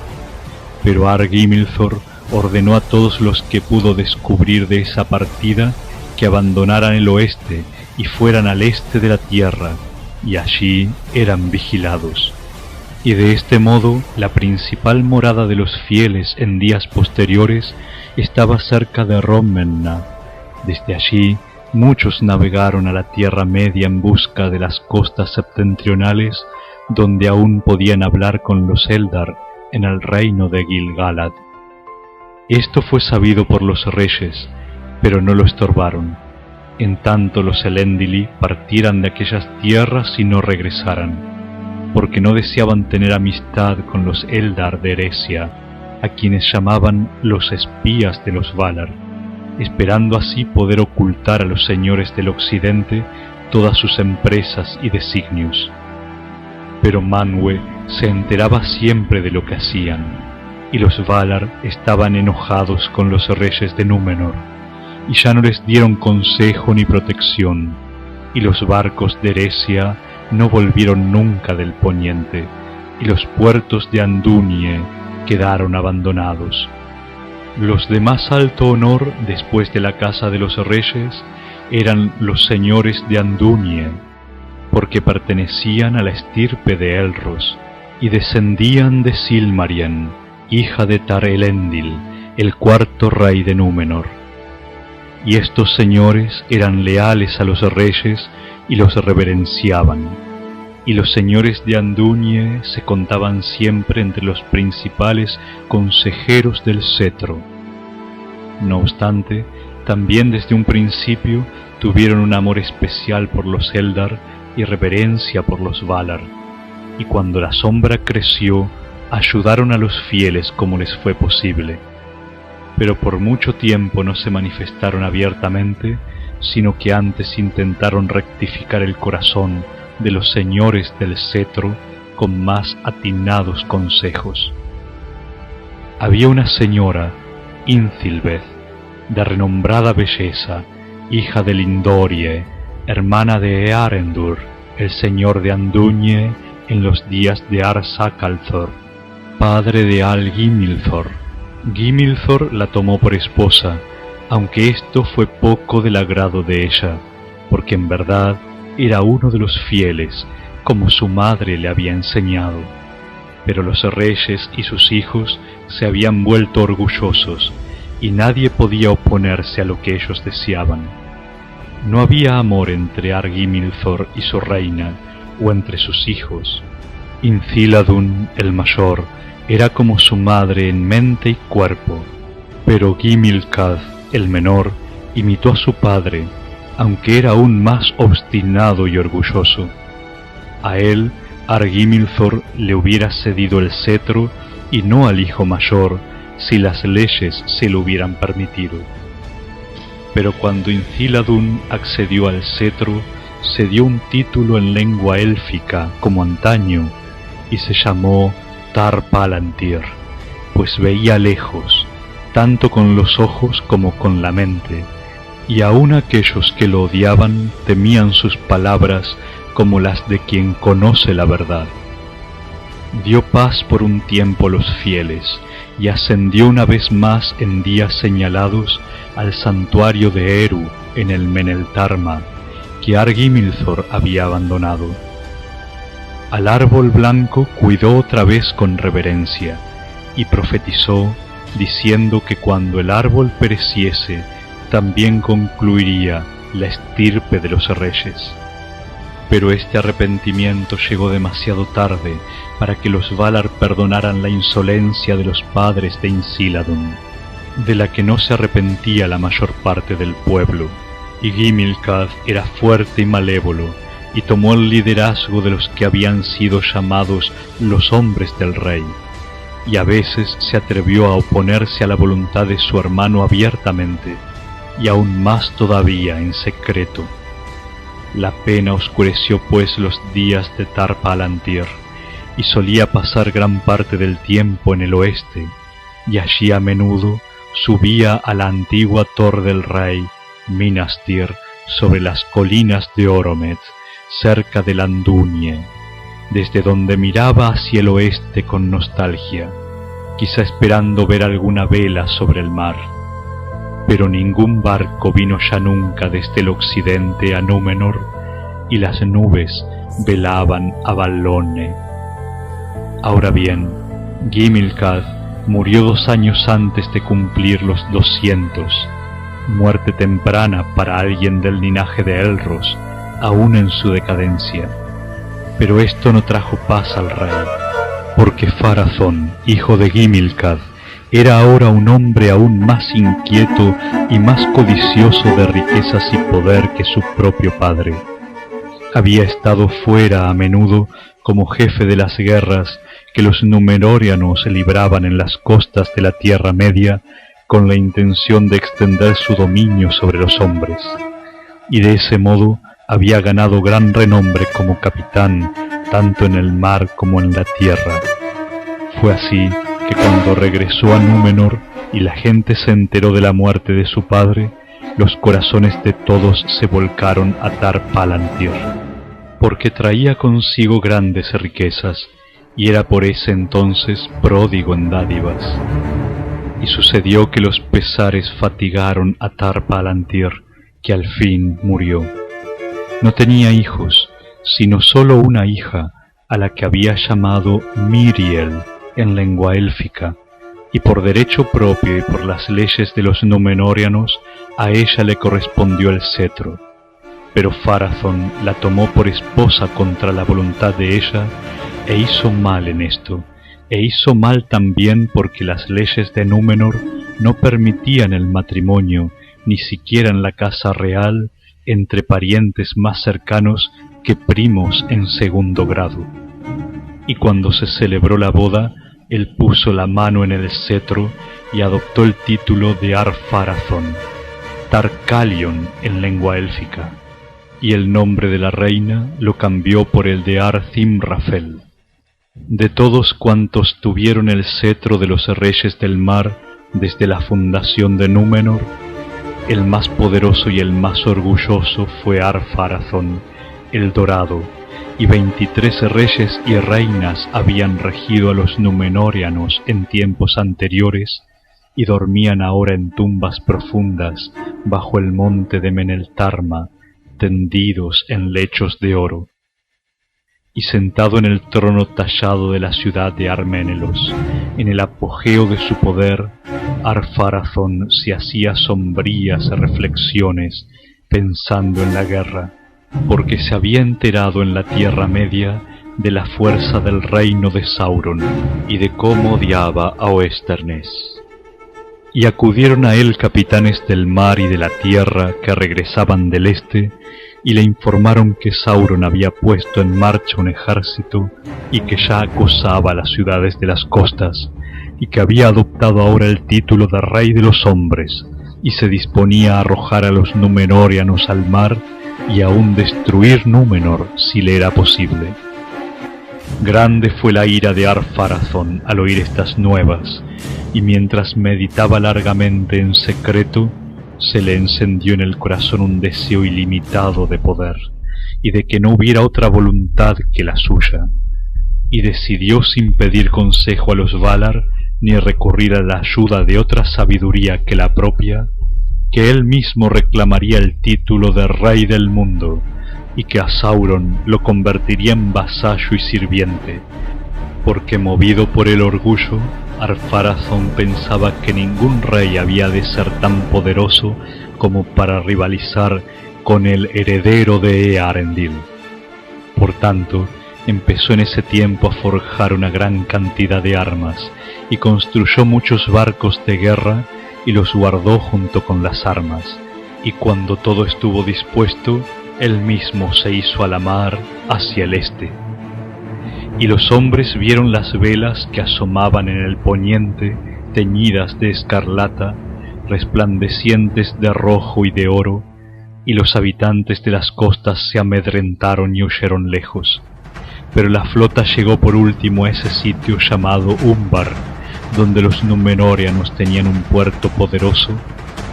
pero Argimilthor ordenó a todos los que pudo descubrir de esa partida que abandonaran el oeste y fueran al este de la tierra, y allí eran vigilados. Y de este modo la principal morada de los fieles en días posteriores estaba cerca de Rommenna. Desde allí muchos navegaron a la Tierra Media en busca de las costas septentrionales, donde aún podían hablar con los Eldar en el reino de Gil-galad. Esto fue sabido por los reyes, pero no lo estorbaron, en tanto los Elendili partieran de aquellas tierras y no regresaran, porque no deseaban tener amistad con los Eldar de Eresia, a quienes llamaban los espías de los Valar, esperando así poder ocultar a los señores del occidente todas sus empresas y designios. Pero Manwë se enteraba siempre de lo que hacían, y los Valar estaban enojados con los reyes de Númenor, y ya no les dieron consejo ni protección, y los barcos de Eresia no volvieron nunca del poniente, y los puertos de Andúnie quedaron abandonados. Los de más alto honor después de la casa de los reyes eran los señores de Andúnie, porque pertenecían a la estirpe de Elros, y descendían de Silmarien, hija de Tar-Elendil, el 4º rey de Númenor. Y estos señores eran leales a los reyes y los reverenciaban, y los señores de Andúnie se contaban siempre entre los principales consejeros del cetro. No obstante, también desde un principio tuvieron un amor especial por los Eldar y reverencia por los Valar, y cuando la sombra creció, ayudaron a los fieles como les fue posible. Pero por mucho tiempo no se manifestaron abiertamente, sino que antes intentaron rectificar el corazón de los señores del cetro con más atinados consejos. Había una señora, Ínthilbeth, de renombrada belleza, hija de Lindorie, hermana de Earendur, el señor de Andúnie en los días de Ar-Sakalthor, padre de Al-Gimilthor. Gimilthor la tomó por esposa, aunque esto fue poco del agrado de ella, porque en verdad era uno de los fieles, como su madre le había enseñado. Pero los reyes y sus hijos se habían vuelto orgullosos, y nadie podía oponerse a lo que ellos deseaban. No había amor entre Argimilthor y su reina, o entre sus hijos. Inciladun, el mayor, era como su madre en mente y cuerpo, pero Gimilcad, el menor, imitó a su padre, aunque era aún más obstinado y orgulloso. A él Argimilthor le hubiera cedido el cetro y no al hijo mayor, si las leyes se lo hubieran permitido. Pero cuando Inciladun accedió al cetro, se dio un título en lengua élfica como antaño, y se llamó Tar-Palantir, pues veía lejos, tanto con los ojos como con la mente, y aun aquellos que lo odiaban temían sus palabras como las de quien conoce la verdad. Dio paz por un tiempo a los fieles, y ascendió una vez más en días señalados al santuario de Eru en el Meneltarma, que Argimilthor había abandonado. Al árbol blanco cuidó otra vez con reverencia, y profetizó, diciendo que cuando el árbol pereciese, también concluiría la estirpe de los reyes. Pero este arrepentimiento llegó demasiado tarde para que los Valar perdonaran la insolencia de los padres de Inciladun, de la que no se arrepentía la mayor parte del pueblo, y Gimilcad era fuerte y malévolo, y tomó el liderazgo de los que habían sido llamados los hombres del rey, y a veces se atrevió a oponerse a la voluntad de su hermano abiertamente, y aún más todavía en secreto. La pena oscureció pues los días de Tar-Palantir, y solía pasar gran parte del tiempo en el oeste, y allí a menudo subía a la antigua torre del rey, Minas Tir, sobre las colinas de Oromet, cerca de Landunie, desde donde miraba hacia el oeste con nostalgia, quizá esperando ver alguna vela sobre el mar. Pero ningún barco vino ya nunca desde el occidente a Númenor, y las nubes velaban a Ballone. Ahora bien, Gimilcad murió 2 años antes de cumplir los 200, muerte temprana para alguien del linaje de Elros, aún en su decadencia. Pero esto no trajo paz al rey, porque Pharazôn, hijo de Gimilcad, era ahora un hombre aún más inquieto y más codicioso de riquezas y poder que su propio padre. Había estado fuera a menudo como jefe de las guerras que los Númenóreanos libraban en las costas de la Tierra Media con la intención de extender su dominio sobre los hombres, y de ese modo había ganado gran renombre como capitán tanto en el mar como en la tierra. Fue así que cuando regresó a Númenor y la gente se enteró de la muerte de su padre, los corazones de todos se volcaron a Tar-Palantir, porque traía consigo grandes riquezas, y era por ese entonces pródigo en dádivas. Y sucedió que los pesares fatigaron a Tar-Palantir, que al fin murió. No tenía hijos, sino sólo una hija, a la que había llamado Miriel en lengua élfica, y por derecho propio y por las leyes de los Númenóreanos, a ella le correspondió el cetro. Pero Pharazôn la tomó por esposa contra la voluntad de ella, e hizo mal en esto, e hizo mal también porque las leyes de Númenor no permitían el matrimonio, ni siquiera en la casa real, entre parientes más cercanos que primos en segundo grado. Y cuando se celebró la boda, él puso la mano en el cetro y adoptó el título de Ar-Pharazôn, Tar-Calion en lengua élfica, y el nombre de la reina lo cambió por el de Ar-Thimrafel. De todos cuantos tuvieron el cetro de los reyes del mar desde la fundación de Númenor, el más poderoso y el más orgulloso fue Ar-Pharazôn, el dorado, y 23 reyes y reinas habían regido a los Númenóreanos en tiempos anteriores, y dormían ahora en tumbas profundas bajo el monte de Meneltarma, tendidos en lechos de oro. Y sentado en el trono tallado de la ciudad de Arménelos, en el apogeo de su poder, Ar-Pharazôn se hacía sombrías reflexiones pensando en la guerra, porque se había enterado en la Tierra Media de la fuerza del reino de Sauron y de cómo odiaba a Oesternes. Y acudieron a él capitanes del mar y de la tierra que regresaban del este, y le informaron que Sauron había puesto en marcha un ejército y que ya acosaba las ciudades de las costas, y que había adoptado ahora el título de Rey de los Hombres, y se disponía a arrojar a los Númenóreanos al mar y aún destruir Númenor si le era posible. Grande fue la ira de Ar-Pharazôn al oír estas nuevas, y mientras meditaba largamente en secreto, se le encendió en el corazón un deseo ilimitado de poder, y de que no hubiera otra voluntad que la suya, y decidió sin pedir consejo a los Valar, ni recurrir a la ayuda de otra sabiduría que la propia, que él mismo reclamaría el título de Rey del Mundo, y que a Sauron lo convertiría en vasallo y sirviente, porque movido por el orgullo, Ar-Pharazôn pensaba que ningún rey había de ser tan poderoso como para rivalizar con el heredero de Eärendil. Por tanto, empezó en ese tiempo a forjar una gran cantidad de armas, y construyó muchos barcos de guerra y los guardó junto con las armas, y cuando todo estuvo dispuesto, él mismo se hizo a la mar hacia el este. Y los hombres vieron las velas que asomaban en el poniente, teñidas de escarlata, resplandecientes de rojo y de oro, y los habitantes de las costas se amedrentaron y huyeron lejos. Pero la flota llegó por último a ese sitio llamado Umbar, donde los Númenóreanos tenían un puerto poderoso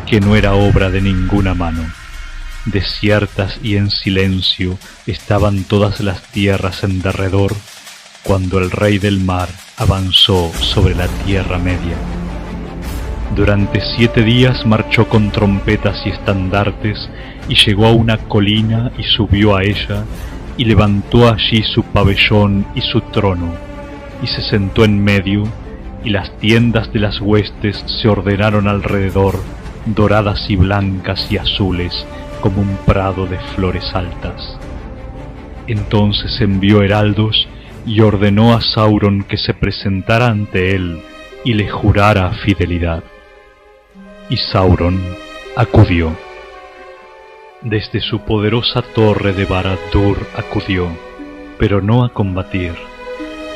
que no era obra de ninguna mano. Desiertas y en silencio estaban todas las tierras en derredor, cuando el Rey del Mar avanzó sobre la Tierra Media. Durante 7 días marchó con trompetas y estandartes, y llegó a una colina y subió a ella, y levantó allí su pabellón y su trono, y se sentó en medio, y las tiendas de las huestes se ordenaron alrededor, doradas y blancas y azules, como un prado de flores altas. Entonces envió heraldos y ordenó a Sauron que se presentara ante él y le jurara fidelidad. Y Sauron acudió. Desde su poderosa torre de Barad-dûr acudió, pero no a combatir,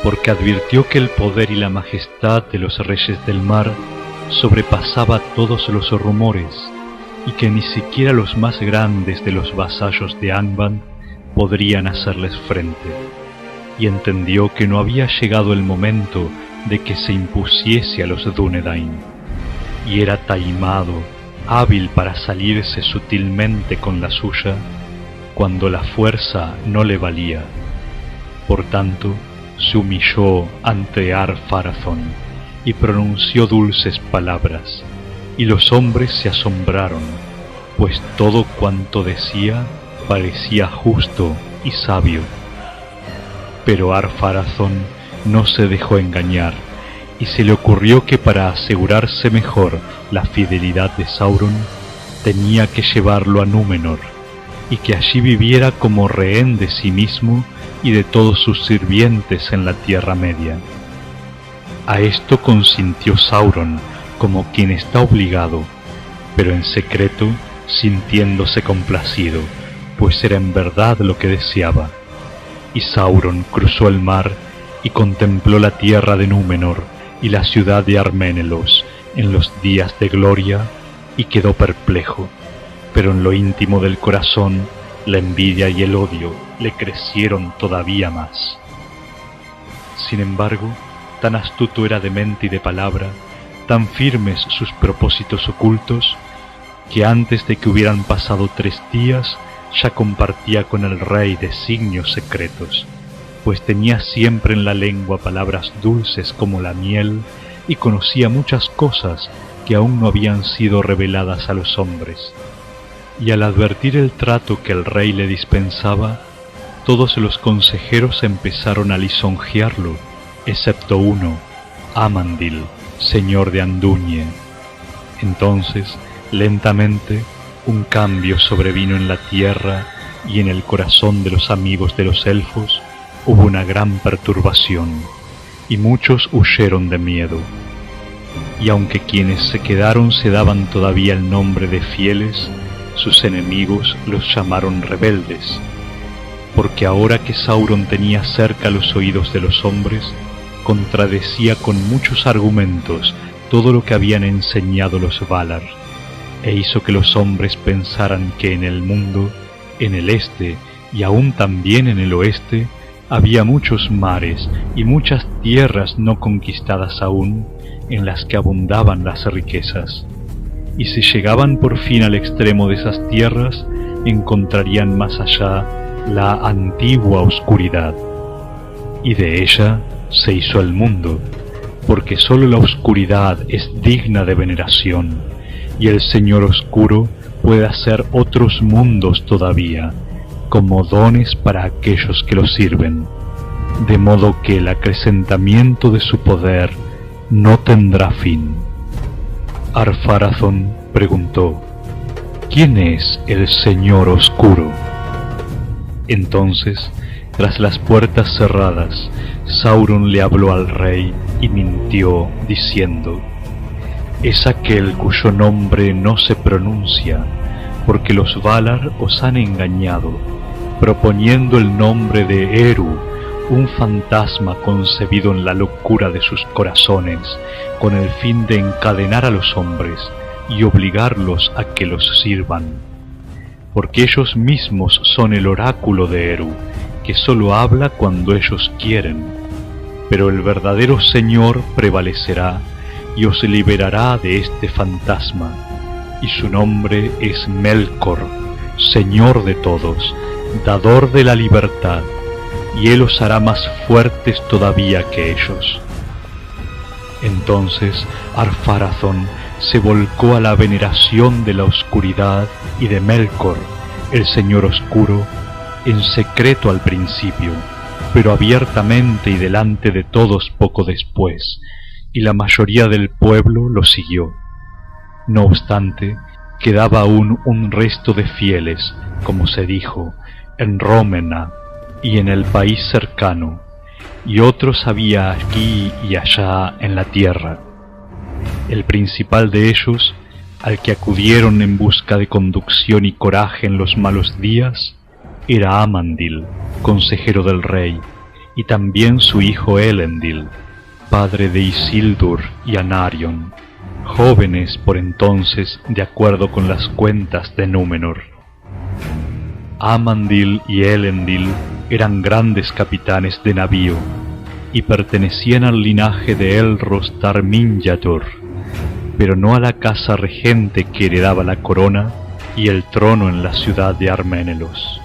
porque advirtió que el poder y la majestad de los reyes del mar sobrepasaba todos los rumores, y que ni siquiera los más grandes de los vasallos de Angband podrían hacerles frente, y entendió que no había llegado el momento de que se impusiese a los Dúnedain, y era taimado, hábil para salirse sutilmente con la suya, cuando la fuerza no le valía. Por tanto, se humilló ante Ar-Pharazôn y pronunció dulces palabras, y los hombres se asombraron, pues todo cuanto decía parecía justo y sabio. Pero Ar-Pharazôn no se dejó engañar, y se le ocurrió que para asegurarse mejor la fidelidad de Sauron, tenía que llevarlo a Númenor, y que allí viviera como rehén de sí mismo y de todos sus sirvientes en la Tierra Media. A esto consintió Sauron, como quien está obligado, pero en secreto, sintiéndose complacido, pues era en verdad lo que deseaba. Y Sauron cruzó el mar y contempló la tierra de Númenor y la ciudad de Arménelos en los días de gloria, y quedó perplejo, pero en lo íntimo del corazón la envidia y el odio le crecieron todavía más. Sin embargo, tan astuto era de mente y de palabra, tan firmes sus propósitos ocultos, que antes de que hubieran pasado 3 días ya compartía con el rey designios secretos, pues tenía siempre en la lengua palabras dulces como la miel, y conocía muchas cosas que aún no habían sido reveladas a los hombres. Y al advertir el trato que el rey le dispensaba, todos los consejeros empezaron a lisonjearlo, excepto uno, Amandil, señor de Andúnie. Entonces, lentamente, un cambio sobrevino en la tierra, y en el corazón de los amigos de los elfos hubo una gran perturbación, y muchos huyeron de miedo. y aunque quienes se quedaron se daban todavía el nombre de fieles, sus enemigos los llamaron rebeldes, porque ahora que Sauron tenía cerca los oídos de los hombres, contradecía con muchos argumentos todo lo que habían enseñado los Valar, e hizo que los hombres pensaran que en el mundo, en el este y aún también en el oeste, había muchos mares y muchas tierras no conquistadas aún, en las que abundaban las riquezas. Y si llegaban por fin al extremo de esas tierras, encontrarían más allá la antigua oscuridad. Y de ella se hizo el mundo, porque sólo la oscuridad es digna de veneración, y el Señor Oscuro puede hacer otros mundos todavía, como dones para aquellos que lo sirven, de modo que el acrecentamiento de su poder no tendrá fin. Ar-Pharazôn preguntó: ¿quién es el Señor Oscuro? Entonces, tras las puertas cerradas, Sauron le habló al rey y mintió, diciendo: es aquel cuyo nombre no se pronuncia, porque los Valar os han engañado, proponiendo el nombre de Eru, un fantasma concebido en la locura de sus corazones, con el fin de encadenar a los hombres y obligarlos a que los sirvan. Porque ellos mismos son el oráculo de Eru, que sólo habla cuando ellos quieren. Pero el verdadero Señor prevalecerá y os liberará de este fantasma, y su nombre es Melkor, Señor de todos, dador de la libertad, y él os hará más fuertes todavía que ellos. Entonces Ar-Pharazôn se volcó a la veneración de la oscuridad y de Melkor, el Señor Oscuro, en secreto al principio, pero abiertamente y delante de todos poco después, y la mayoría del pueblo lo siguió. No obstante, quedaba aún un resto de fieles, como se dijo, en Rómena y en el país cercano, y otros había aquí y allá en la tierra. El principal de ellos, al que acudieron en busca de conducción y coraje en los malos días, era Amandil, consejero del rey, y también su hijo Elendil, padre de Isildur y Anarion, jóvenes por entonces de acuerdo con las cuentas de Númenor. Amandil y Elendil eran grandes capitanes de navío y pertenecían al linaje de Elros Tar-Minyator, pero no a la casa regente que heredaba la corona y el trono en la ciudad de Arménelos.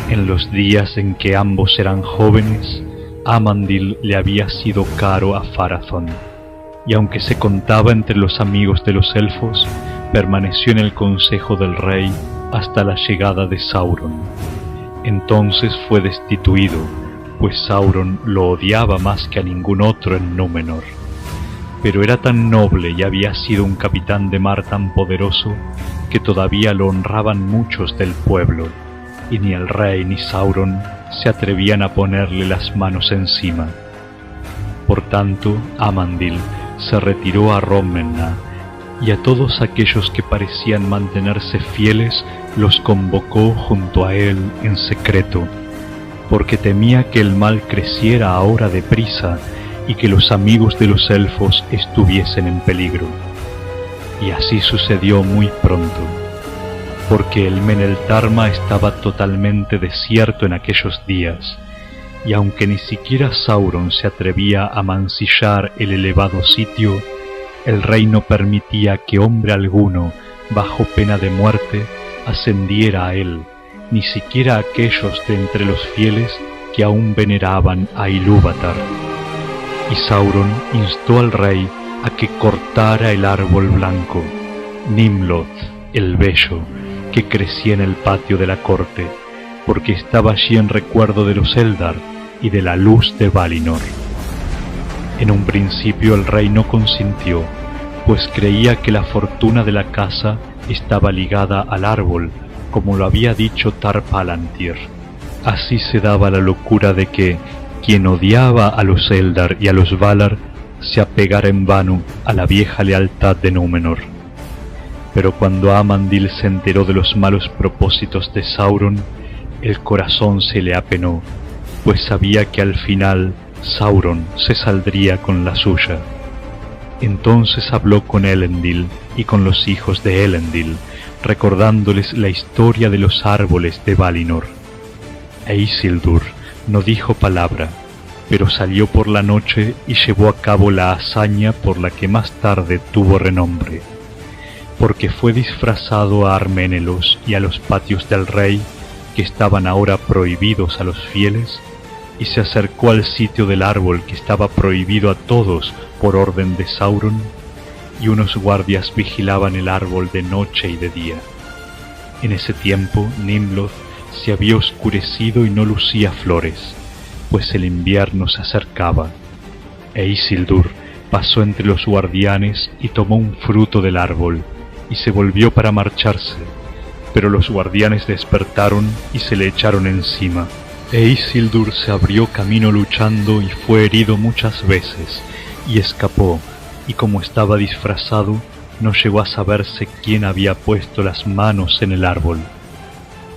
En los días en que ambos eran jóvenes, Amandil le había sido caro a Pharazôn, y aunque se contaba entre los amigos de los elfos, permaneció en el consejo del rey hasta la llegada de Sauron. Entonces fue destituido, pues Sauron lo odiaba más que a ningún otro en Númenor. Pero era tan noble y había sido un capitán de mar tan poderoso que todavía lo honraban muchos del pueblo, y ni el rey ni Sauron se atrevían a ponerle las manos encima. Por tanto, Amandil se retiró a Rómena, y a todos aquellos que parecían mantenerse fieles los convocó junto a él en secreto, porque temía que el mal creciera ahora deprisa y que los amigos de los elfos estuviesen en peligro. Y así sucedió muy pronto, porque el Meneltarma estaba totalmente desierto en aquellos días, y aunque ni siquiera Sauron se atrevía a mancillar el elevado sitio, el rey no permitía que hombre alguno, bajo pena de muerte, ascendiera a él, ni siquiera aquellos de entre los fieles que aún veneraban a Ilúvatar. Y Sauron instó al rey a que cortara el árbol blanco, Nimloth, el bello, que crecía en el patio de la corte, porque estaba allí en recuerdo de los Eldar y de la luz de Valinor. En un principio el rey no consintió, pues creía que la fortuna de la casa estaba ligada al árbol, como lo había dicho Tar-Palantir. Así se daba la locura de que quien odiaba a los Eldar y a los Valar se apegara en vano a la vieja lealtad de Númenor. Pero cuando Amandil se enteró de los malos propósitos de Sauron, el corazón se le apenó, pues sabía que al final Sauron se saldría con la suya. Entonces habló con Elendil y con los hijos de Elendil, recordándoles la historia de los árboles de Valinor. E Isildur no dijo palabra, pero salió por la noche y llevó a cabo la hazaña por la que más tarde tuvo renombre, porque fue disfrazado a Arménelos y a los patios del rey, que estaban ahora prohibidos a los fieles, y se acercó al sitio del árbol que estaba prohibido a todos por orden de Sauron, y unos guardias vigilaban el árbol de noche y de día. En ese tiempo Nimloth se había oscurecido y no lucía flores, pues el invierno se acercaba, e Isildur pasó entre los guardianes y tomó un fruto del árbol, y se volvió para marcharse, pero los guardianes despertaron y se le echaron encima. E Isildur se abrió camino luchando y fue herido muchas veces, y escapó, y como estaba disfrazado, no llegó a saberse quién había puesto las manos en el árbol.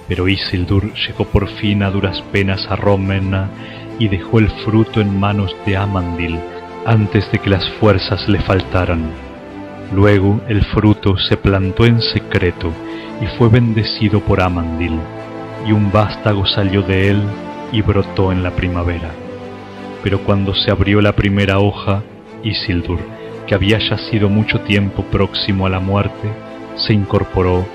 Pero Isildur llegó por fin a duras penas a Rómena y dejó el fruto en manos de Amandil antes de que las fuerzas le faltaran. Luego el fruto se plantó en secreto y fue bendecido por Amandil, y un vástago salió de él y brotó en la primavera. Pero cuando se abrió la primera hoja, Isildur, que había yacido mucho tiempo próximo a la muerte, se incorporó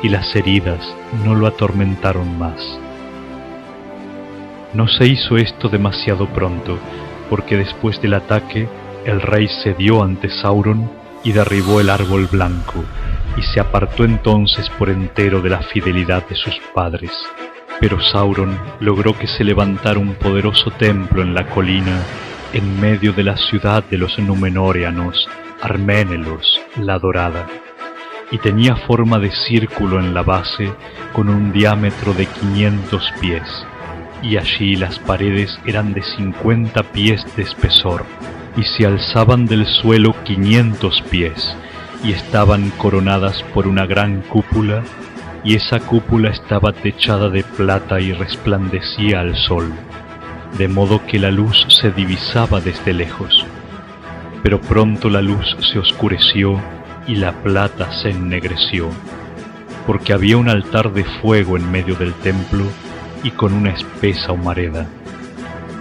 y las heridas no lo atormentaron más. No se hizo esto demasiado pronto, porque después del ataque el rey cedió ante Sauron y derribó el árbol blanco, y se apartó entonces por entero de la fidelidad de sus padres. Pero Sauron logró que se levantara un poderoso templo en la colina, en medio de la ciudad de los Númenóreanos, Arménelos, la Dorada, y tenía forma de círculo en la base, con un diámetro de 500 pies, y allí las paredes eran de 50 pies de espesor, y se alzaban del suelo 500 pies, y estaban coronadas por una gran cúpula, y esa cúpula estaba techada de plata y resplandecía al sol, de modo que la luz se divisaba desde lejos. Pero pronto la luz se oscureció y la plata se ennegreció, porque había un altar de fuego en medio del templo y con una espesa humareda.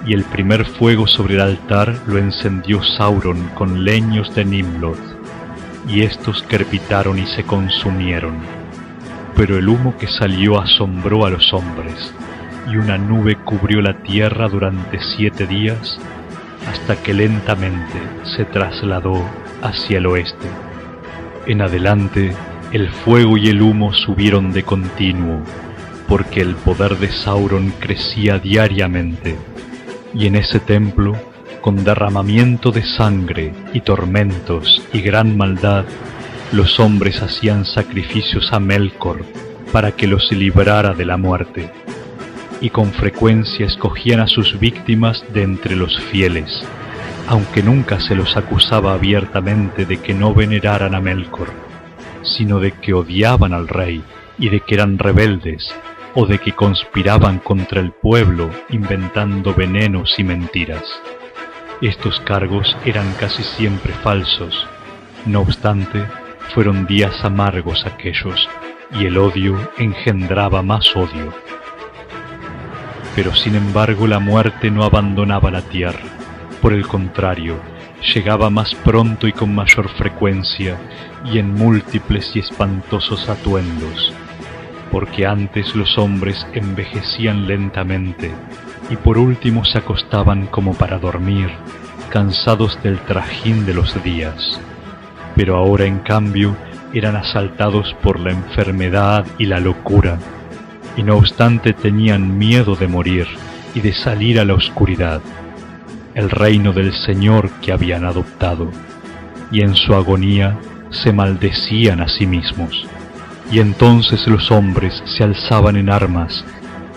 Y el primer fuego sobre el altar lo encendió Sauron con leños de Nimloth, y estos crepitaron y se consumieron. Pero el humo que salió asombró a los hombres, y una nube cubrió la tierra durante 7 días, hasta que lentamente se trasladó hacia el oeste. En adelante, el fuego y el humo subieron de continuo, porque el poder de Sauron crecía diariamente, y en ese templo, con derramamiento de sangre y tormentos y gran maldad, los hombres hacían sacrificios a Melkor para que los librara de la muerte, y con frecuencia escogían a sus víctimas de entre los fieles, aunque nunca se los acusaba abiertamente de que no veneraran a Melkor, sino de que odiaban al rey y de que eran rebeldes, o de que conspiraban contra el pueblo inventando venenos y mentiras. Estos cargos eran casi siempre falsos. No obstante, fueron días amargos aquellos, y el odio engendraba más odio. Pero sin embargo la muerte no abandonaba la tierra. Por el contrario, llegaba más pronto y con mayor frecuencia, y en múltiples y espantosos atuendos, porque antes los hombres envejecían lentamente, y por último se acostaban como para dormir, cansados del trajín de los días. Pero ahora en cambio eran asaltados por la enfermedad y la locura, y no obstante tenían miedo de morir y de salir a la oscuridad, el reino del Señor que habían adoptado, y en su agonía se maldecían a sí mismos. Y entonces los hombres se alzaban en armas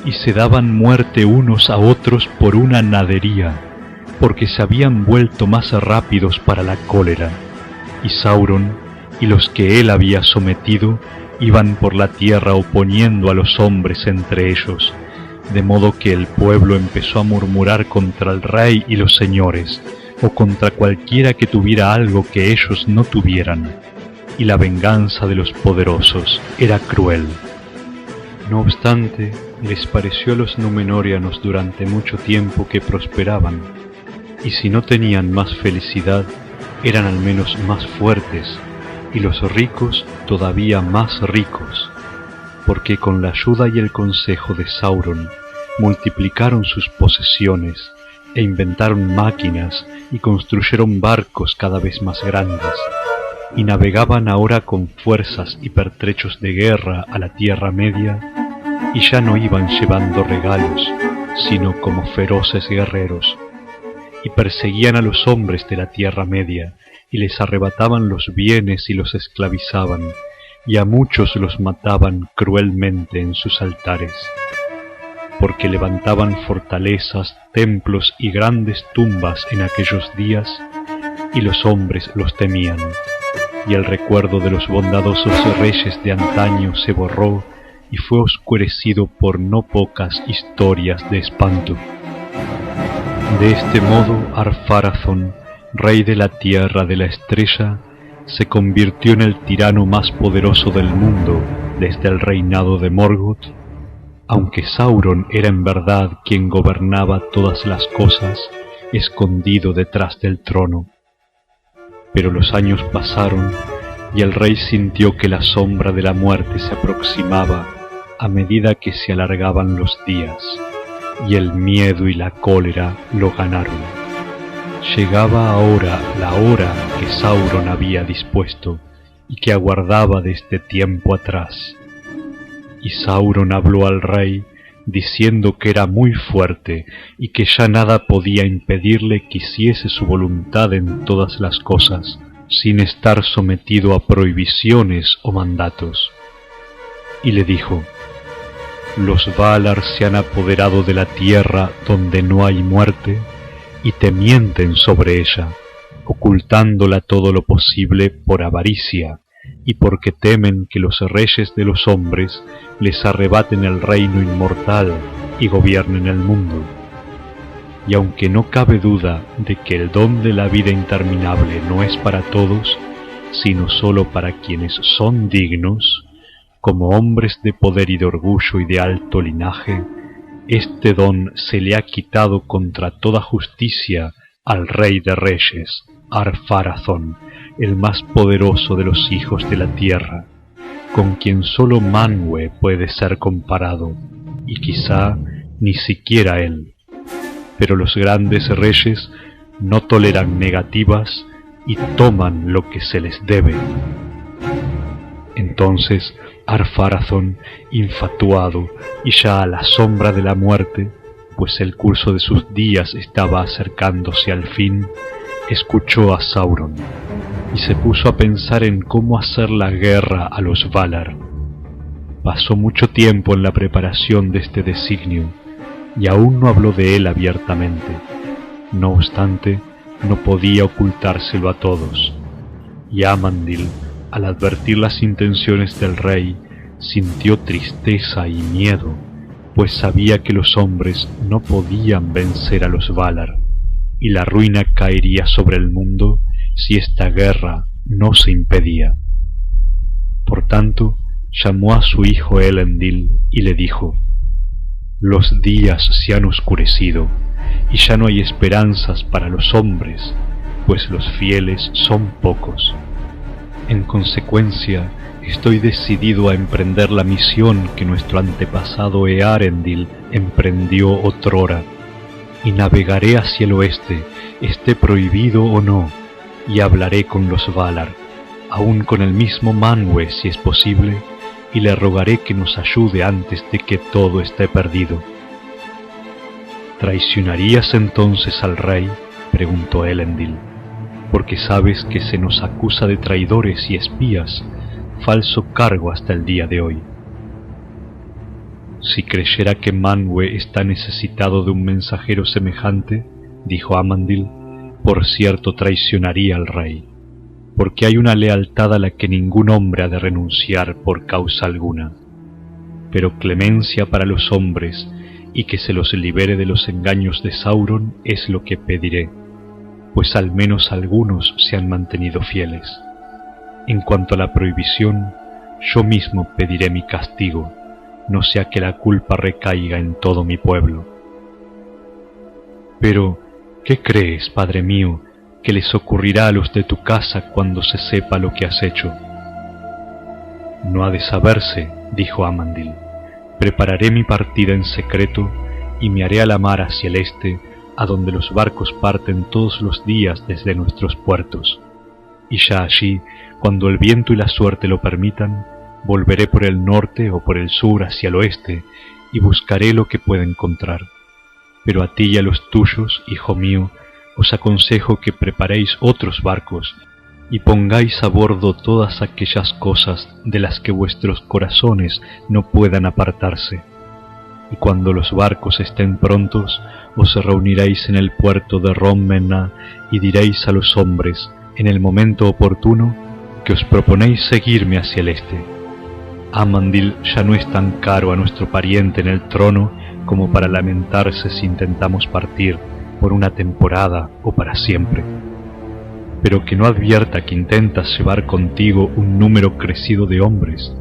y se daban muerte unos a otros por una nadería, porque se habían vuelto más rápidos para la cólera, y Sauron y los que él había sometido iban por la tierra oponiendo a los hombres entre ellos, de modo que el pueblo empezó a murmurar contra el rey y los señores, o contra cualquiera que tuviera algo que ellos no tuvieran, y la venganza de los poderosos era cruel. No obstante, les pareció a los Númenóreanos durante mucho tiempo que prosperaban, y si no tenían más felicidad, eran al menos más fuertes, y los ricos todavía más ricos, porque con la ayuda y el consejo de Sauron multiplicaron sus posesiones e inventaron máquinas y construyeron barcos cada vez más grandes, y navegaban ahora con fuerzas y pertrechos de guerra a la Tierra Media, y ya no iban llevando regalos, sino como feroces guerreros, y perseguían a los hombres de la Tierra Media, y les arrebataban los bienes y los esclavizaban, y a muchos los mataban cruelmente en sus altares, porque levantaban fortalezas, templos y grandes tumbas en aquellos días, y los hombres los temían, y el recuerdo de los bondadosos reyes de antaño se borró y fue oscurecido por no pocas historias de espanto. De este modo Ar-Pharazôn, rey de la Tierra de la Estrella, se convirtió en el tirano más poderoso del mundo desde el reinado de Morgoth, aunque Sauron era en verdad quien gobernaba todas las cosas, escondido detrás del trono. Pero los años pasaron y el rey sintió que la sombra de la muerte se aproximaba a medida que se alargaban los días, y el miedo y la cólera lo ganaron. Llegaba ahora la hora que Sauron había dispuesto y que aguardaba desde tiempo atrás. Y Sauron habló al rey diciendo que era muy fuerte y que ya nada podía impedirle que hiciese su voluntad en todas las cosas, sin estar sometido a prohibiciones o mandatos. Y le dijo: los Valar se han apoderado de la tierra donde no hay muerte y te mienten sobre ella, ocultándola todo lo posible por avaricia y porque temen que los reyes de los hombres les arrebaten el reino inmortal y gobiernen el mundo. Y aunque no cabe duda de que el don de la vida interminable no es para todos, sino sólo para quienes son dignos, como hombres de poder y de orgullo y de alto linaje, este don se le ha quitado contra toda justicia al Rey de Reyes, Ar-Pharazôn, el más poderoso de los hijos de la tierra, con quien sólo Manwë puede ser comparado, y quizá ni siquiera él. Pero los grandes reyes no toleran negativas y toman lo que se les debe. Entonces Ar-Pharazôn, infatuado y ya a la sombra de la muerte, pues el curso de sus días estaba acercándose al fin, escuchó a Sauron y se puso a pensar en cómo hacer la guerra a los Valar. Pasó mucho tiempo en la preparación de este designio y aún no habló de él abiertamente. No obstante, no podía ocultárselo a todos, y Amandil, al advertir las intenciones del rey, sintió tristeza y miedo, pues sabía que los hombres no podían vencer a los Valar, y la ruina caería sobre el mundo si esta guerra no se impedía. Por tanto, llamó a su hijo Elendil y le dijo: los días se han oscurecido, y ya no hay esperanzas para los hombres, pues los fieles son pocos. En consecuencia, estoy decidido a emprender la misión que nuestro antepasado Eärendil emprendió otrora, y navegaré hacia el oeste, esté prohibido o no, y hablaré con los Valar, aun con el mismo Manwë si es posible, y le rogaré que nos ayude antes de que todo esté perdido. ¿Traicionarías entonces al rey?, preguntó Elendil, porque sabes que se nos acusa de traidores y espías, falso cargo hasta el día de hoy. Si creyera que Manwë está necesitado de un mensajero semejante, dijo Amandil, por cierto traicionaría al rey, porque hay una lealtad a la que ningún hombre ha de renunciar por causa alguna. Pero clemencia para los hombres y que se los libere de los engaños de Sauron es lo que pediré, pues al menos algunos se han mantenido fieles. En cuanto a la prohibición, yo mismo pediré mi castigo, no sea que la culpa recaiga en todo mi pueblo. Pero, ¿qué crees, padre mío, que les ocurrirá a los de tu casa cuando se sepa lo que has hecho? No ha de saberse, dijo Amandil. Prepararé mi partida en secreto y me haré a la mar hacia el este, a donde los barcos parten todos los días desde nuestros puertos. Y ya allí, cuando el viento y la suerte lo permitan, volveré por el norte o por el sur hacia el oeste y buscaré lo que pueda encontrar. Pero a ti y a los tuyos, hijo mío, os aconsejo que preparéis otros barcos y pongáis a bordo todas aquellas cosas de las que vuestros corazones no puedan apartarse. Y cuando los barcos estén prontos, os reuniréis en el puerto de Rom-Menna y diréis a los hombres, en el momento oportuno, que os proponéis seguirme hacia el este. Amandil ya no es tan caro a nuestro pariente en el trono como para lamentarse si intentamos partir por una temporada o para siempre. Pero que no advierta que intentas llevar contigo un número crecido de hombres,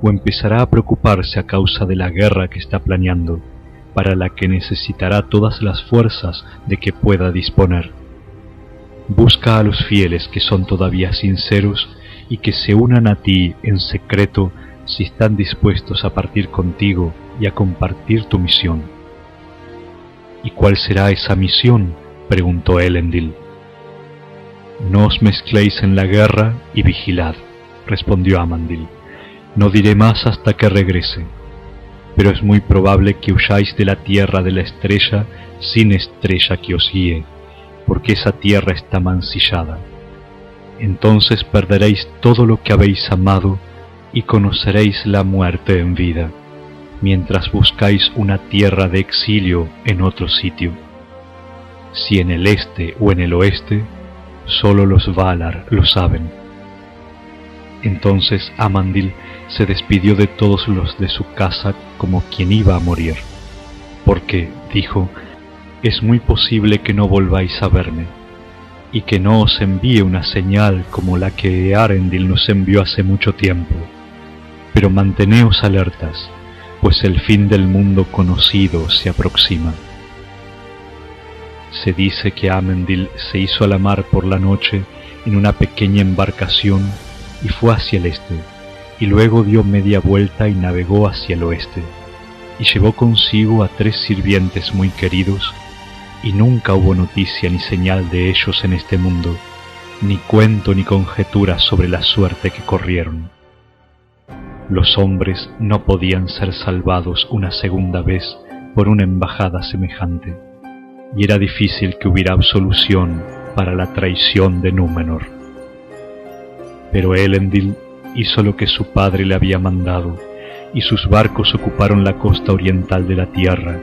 o empezará a preocuparse a causa de la guerra que está planeando, para la que necesitará todas las fuerzas de que pueda disponer. Busca a los fieles que son todavía sinceros y que se unan a ti en secreto si están dispuestos a partir contigo y a compartir tu misión. ¿Y cuál será esa misión?, preguntó Elendil. No os mezcléis en la guerra y vigilad, respondió Amandil. No diré más hasta que regrese, pero es muy probable que huyáis de la tierra de la estrella sin estrella que os guíe, porque esa tierra está mancillada. Entonces perderéis todo lo que habéis amado y conoceréis la muerte en vida, mientras buscáis una tierra de exilio en otro sitio. Si en el este o en el oeste, solo los Valar lo saben. Entonces Amandil se despidió de todos los de su casa como quien iba a morir, porque, dijo, es muy posible que no volváis a verme, y que no os envíe una señal como la que Eärendil nos envió hace mucho tiempo. Pero manteneos alertas, pues el fin del mundo conocido se aproxima. Se dice que Amandil se hizo a la mar por la noche en una pequeña embarcación y fue hacia el este, y luego dio media vuelta y navegó hacia el oeste, y llevó consigo a 3 sirvientes muy queridos, y nunca hubo noticia ni señal de ellos en este mundo, ni cuento ni conjetura sobre la suerte que corrieron. Los hombres no podían ser salvados una segunda vez por una embajada semejante, y era difícil que hubiera absolución para la traición de Númenor. Pero Elendil hizo lo que su padre le había mandado, y sus barcos ocuparon la costa oriental de la tierra,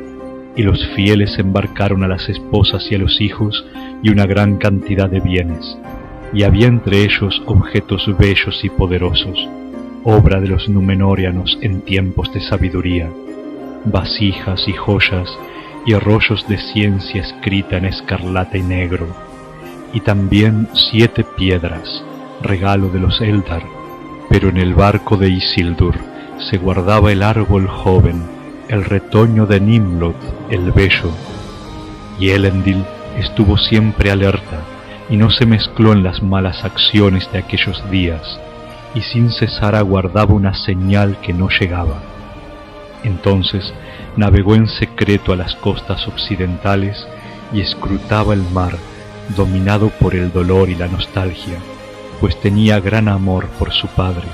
y los fieles embarcaron a las esposas y a los hijos y una gran cantidad de bienes, y había entre ellos objetos bellos y poderosos, obra de los Númenóreanos en tiempos de sabiduría, vasijas y joyas y rollos de ciencia escrita en escarlata y negro, y también 7 piedras, regalo de los Eldar. Pero en el barco de Isildur se guardaba el árbol joven, el retoño de Nimlod, el bello, y Elendil estuvo siempre alerta y no se mezcló en las malas acciones de aquellos días, y sin cesar aguardaba una señal que no llegaba. Entonces navegó en secreto a las costas occidentales y escrutaba el mar, dominado por el dolor y la nostalgia, pues tenía gran amor por su padre.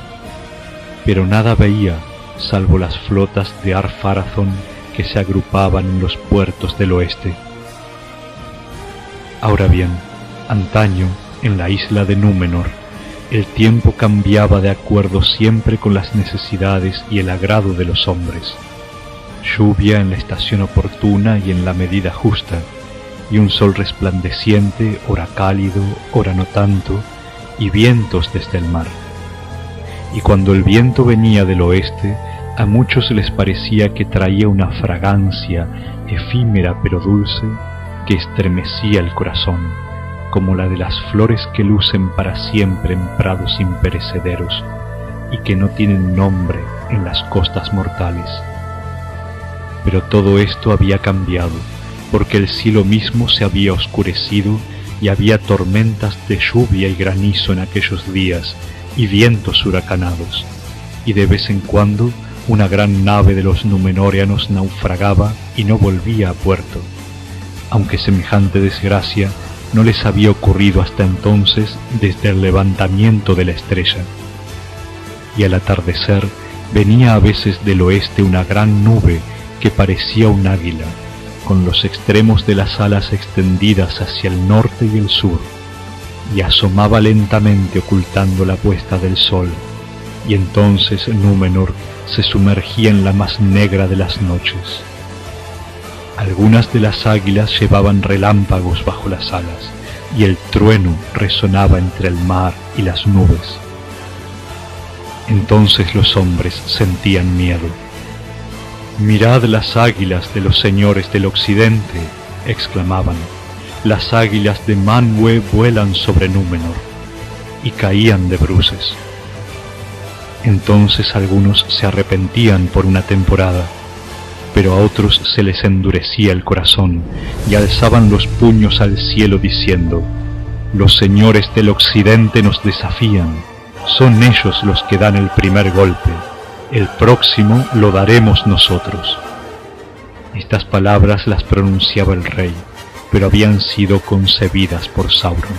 Pero nada veía, salvo las flotas de Ar-Pharazôn que se agrupaban en los puertos del oeste. Ahora bien, antaño, en la isla de Númenor, el tiempo cambiaba de acuerdo siempre con las necesidades y el agrado de los hombres. Lluvia en la estación oportuna y en la medida justa, y un sol resplandeciente, ora cálido, ora no tanto, y vientos desde el mar. Y cuando el viento venía del oeste, a muchos les parecía que traía una fragancia efímera pero dulce que estremecía el corazón, como la de las flores que lucen para siempre en prados imperecederos y que no tienen nombre en las costas mortales. Pero todo esto había cambiado, porque el cielo mismo se había oscurecido y había tormentas de lluvia y granizo en aquellos días y vientos huracanados, y de vez en cuando una gran nave de los Númenóreanos naufragaba y no volvía a puerto, aunque semejante desgracia no les había ocurrido hasta entonces desde el levantamiento de la estrella. Y al atardecer venía a veces del oeste una gran nube que parecía un águila, con los extremos de las alas extendidas hacia el norte y el sur, y asomaba lentamente ocultando la puesta del sol, y entonces Númenor se sumergía en la más negra de las noches. Algunas de las águilas llevaban relámpagos bajo las alas, y el trueno resonaba entre el mar y las nubes. Entonces los hombres sentían miedo. «Mirad las águilas de los señores del occidente», exclamaban. «Las águilas de Manwë vuelan sobre Númenor», y caían de bruces. Entonces algunos se arrepentían por una temporada, pero a otros se les endurecía el corazón y alzaban los puños al cielo diciendo: «Los señores del occidente nos desafían, son ellos los que dan el primer golpe, el próximo lo daremos nosotros». Estas palabras las pronunciaba el rey, pero habían sido concebidas por Sauron.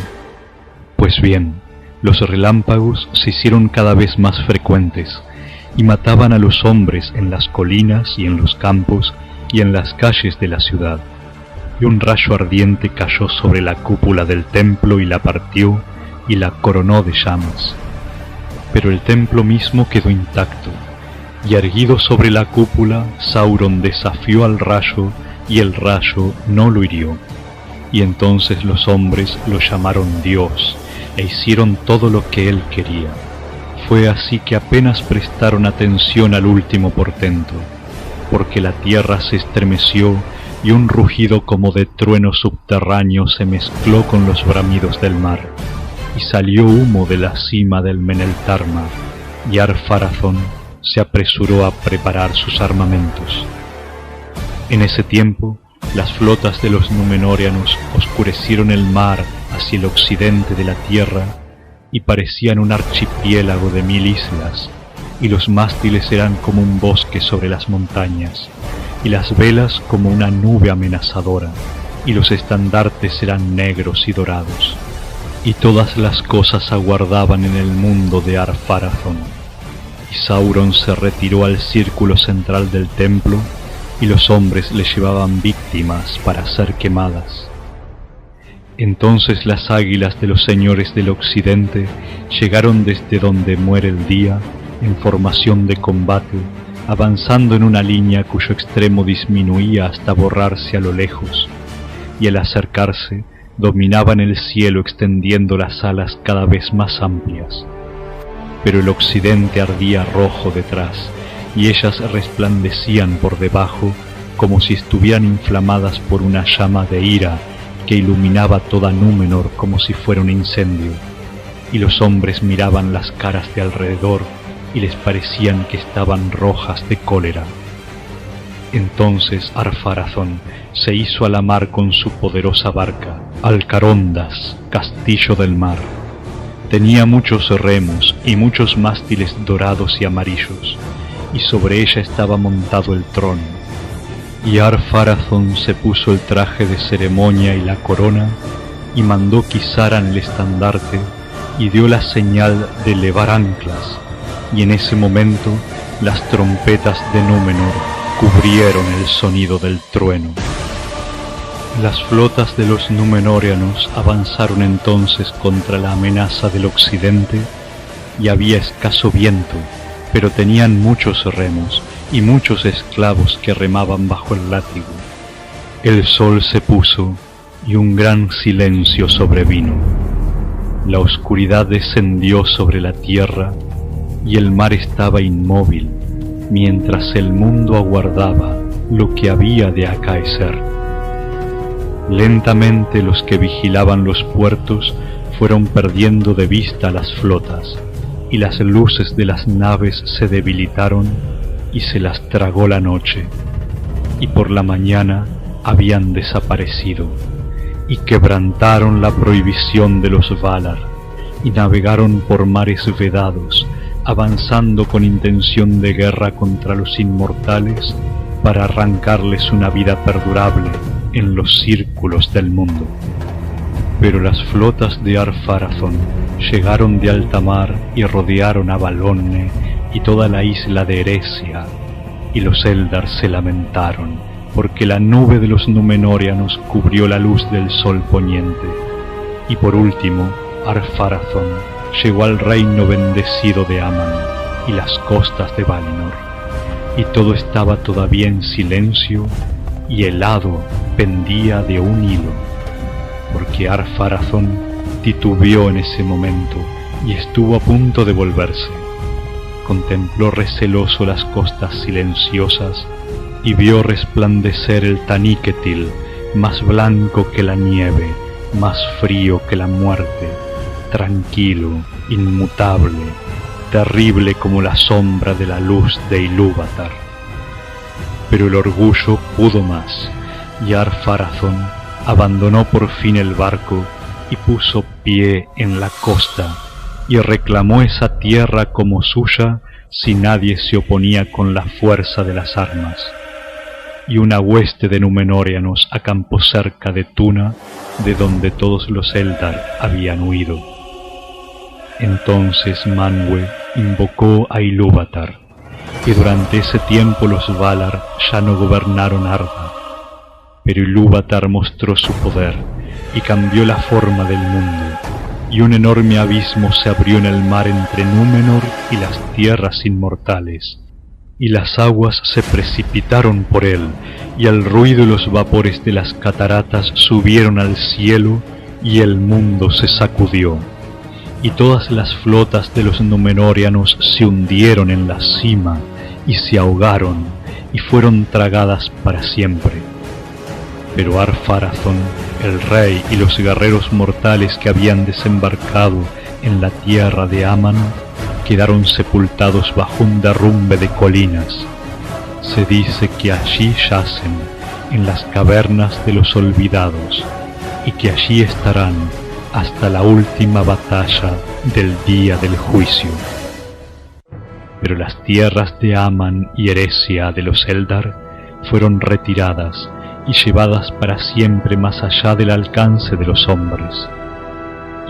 Pues bien, los relámpagos se hicieron cada vez más frecuentes y mataban a los hombres en las colinas y en los campos y en las calles de la ciudad. Y un rayo ardiente cayó sobre la cúpula del templo y la partió y la coronó de llamas. Pero el templo mismo quedó intacto, y erguido sobre la cúpula, Sauron desafió al rayo y el rayo no lo hirió. Y entonces los hombres lo llamaron Dios e hicieron todo lo que él quería. Fue así que apenas prestaron atención al último portento, porque la tierra se estremeció y un rugido como de trueno subterráneo se mezcló con los bramidos del mar, y salió humo de la cima del Meneltarma, y Ar-Pharazôn se apresuró a preparar sus armamentos. En ese tiempo, las flotas de los Númenóreanos oscurecieron el mar hacia el occidente de la tierra y parecían un archipiélago de 1000 islas, y los mástiles eran como un bosque sobre las montañas, y las velas como una nube amenazadora, y los estandartes eran negros y dorados, y todas las cosas aguardaban en el mundo de Ar-Pharazôn. Y Sauron se retiró al círculo central del templo, y los hombres le llevaban víctimas para ser quemadas. Entonces las águilas de los señores del occidente llegaron desde donde muere el día, en formación de combate, avanzando en una línea cuyo extremo disminuía hasta borrarse a lo lejos, y al acercarse dominaban el cielo extendiendo las alas cada vez más amplias. Pero el occidente ardía rojo detrás, y ellas resplandecían por debajo como si estuvieran inflamadas por una llama de ira que iluminaba toda Númenor como si fuera un incendio, y los hombres miraban las caras de alrededor y les parecían que estaban rojas de cólera. Entonces Ar-Pharazôn se hizo a la mar con su poderosa barca, Alcarondas, castillo del mar. Tenía muchos remos y muchos mástiles dorados y amarillos, y sobre ella estaba montado el trono. Y Ar-Pharazôn se puso el traje de ceremonia y la corona, y mandó que izaran el estandarte, y dio la señal de levar anclas, y en ese momento las trompetas de Númenor cubrieron el sonido del trueno. Las flotas de los Númenóreanos avanzaron entonces contra la amenaza del occidente, y había escaso viento, pero tenían muchos remos y muchos esclavos que remaban bajo el látigo. El sol se puso, y un gran silencio sobrevino. La oscuridad descendió sobre la tierra y el mar estaba inmóvil, mientras el mundo aguardaba lo que había de acaecer. Lentamente los que vigilaban los puertos fueron perdiendo de vista las flotas, y las luces de las naves se debilitaron y se las tragó la noche, y por la mañana habían desaparecido, y quebrantaron la prohibición de los Valar, y navegaron por mares vedados, avanzando con intención de guerra contra los inmortales para arrancarles una vida perdurable en los círculos del mundo. Pero las flotas de Ar-Pharazôn llegaron de alta mar y rodearon a Balonne y toda la isla de Eresia, y los Eldar se lamentaron, porque la nube de los Númenóreanos cubrió la luz del sol poniente. Y por último, Ar-Pharazôn llegó al reino bendecido de Aman y las costas de Valinor, y todo estaba todavía en silencio, y el hado pendía de un hilo, porque Ar-Pharazôn titubeó en ese momento y estuvo a punto de volverse. Contempló receloso las costas silenciosas y vio resplandecer el Taniquetil, más blanco que la nieve, más frío que la muerte, tranquilo, inmutable, terrible como la sombra de la luz de Ilúvatar. Pero el orgullo pudo más, y Ar-Pharazôn abandonó por fin el barco y puso pie en la costa, y reclamó esa tierra como suya si nadie se oponía con la fuerza de las armas. Y una hueste de Númenóreanos acampó cerca de Tuna, de donde todos los Eldar habían huido. Entonces Manwë invocó a Ilúvatar, y durante ese tiempo los Valar ya no gobernaron Arda. Pero Ilúvatar mostró su poder y cambió la forma del mundo, y un enorme abismo se abrió en el mar entre Númenor y las tierras inmortales, y las aguas se precipitaron por él, y el ruido y los vapores de las cataratas subieron al cielo, y el mundo se sacudió, y todas las flotas de los Númenóreanos se hundieron en la cima, y se ahogaron, y fueron tragadas para siempre. Pero Ar-Pharazôn, el rey y los guerreros mortales que habían desembarcado en la tierra de Aman, quedaron sepultados bajo un derrumbe de colinas. Se dice que allí yacen, en las cavernas de los olvidados, y que allí estarán hasta la última batalla del día del juicio. Pero las tierras de Aman y Eresia de los Eldar fueron retiradas y llevadas para siempre más allá del alcance de los hombres.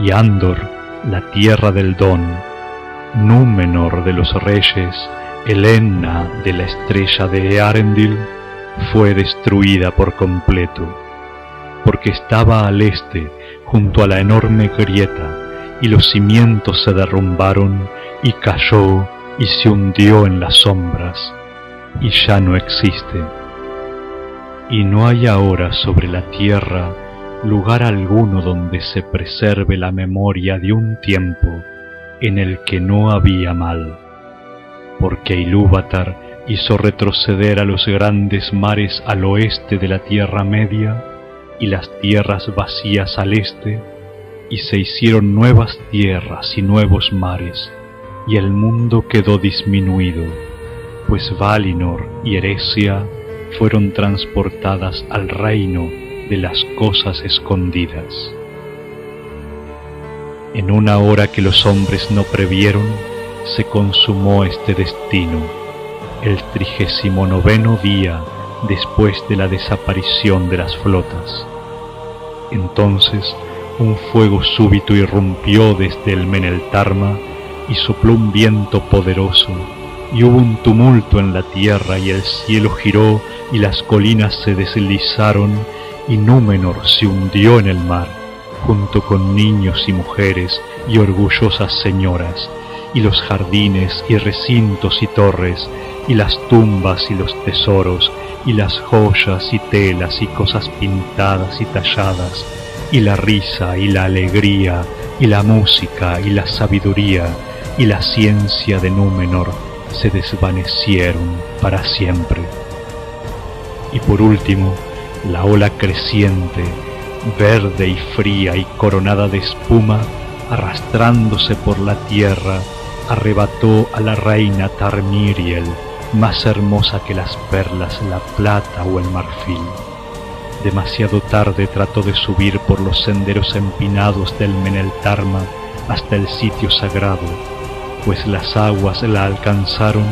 Y Andor, la tierra del Don, Númenor de los reyes, Elenna de la estrella de Eärendil, fue destruida por completo, porque estaba al este, junto a la enorme grieta, y los cimientos se derrumbaron, y cayó, y se hundió en las sombras, y ya no existe. Y no hay ahora sobre la tierra lugar alguno donde se preserve la memoria de un tiempo en el que no había mal, porque Ilúvatar hizo retroceder a los grandes mares al oeste de la Tierra Media y las tierras vacías al este, y se hicieron nuevas tierras y nuevos mares, y el mundo quedó disminuido, pues Valinor y Eresia fueron transportadas al reino de las cosas escondidas. En una hora que los hombres no previeron, se consumó este destino, el 39º día después de la desaparición de las flotas. Entonces un fuego súbito irrumpió desde el Meneltarma y sopló un viento poderoso, y hubo un tumulto en la tierra, y el cielo giró, y las colinas se deslizaron, y Númenor se hundió en el mar, junto con niños y mujeres y orgullosas señoras, y los jardines y recintos y torres, y las tumbas y los tesoros, y las joyas y telas y cosas pintadas y talladas, y la risa y la alegría, y la música y la sabiduría, y la ciencia de Númenor se desvanecieron para siempre. Y por último, la ola creciente, verde y fría y coronada de espuma, arrastrándose por la tierra, arrebató a la reina Tarmiriel, más hermosa que las perlas, la plata o el marfil. Demasiado tarde trató de subir por los senderos empinados del Meneltarma hasta el sitio sagrado, pues las aguas la alcanzaron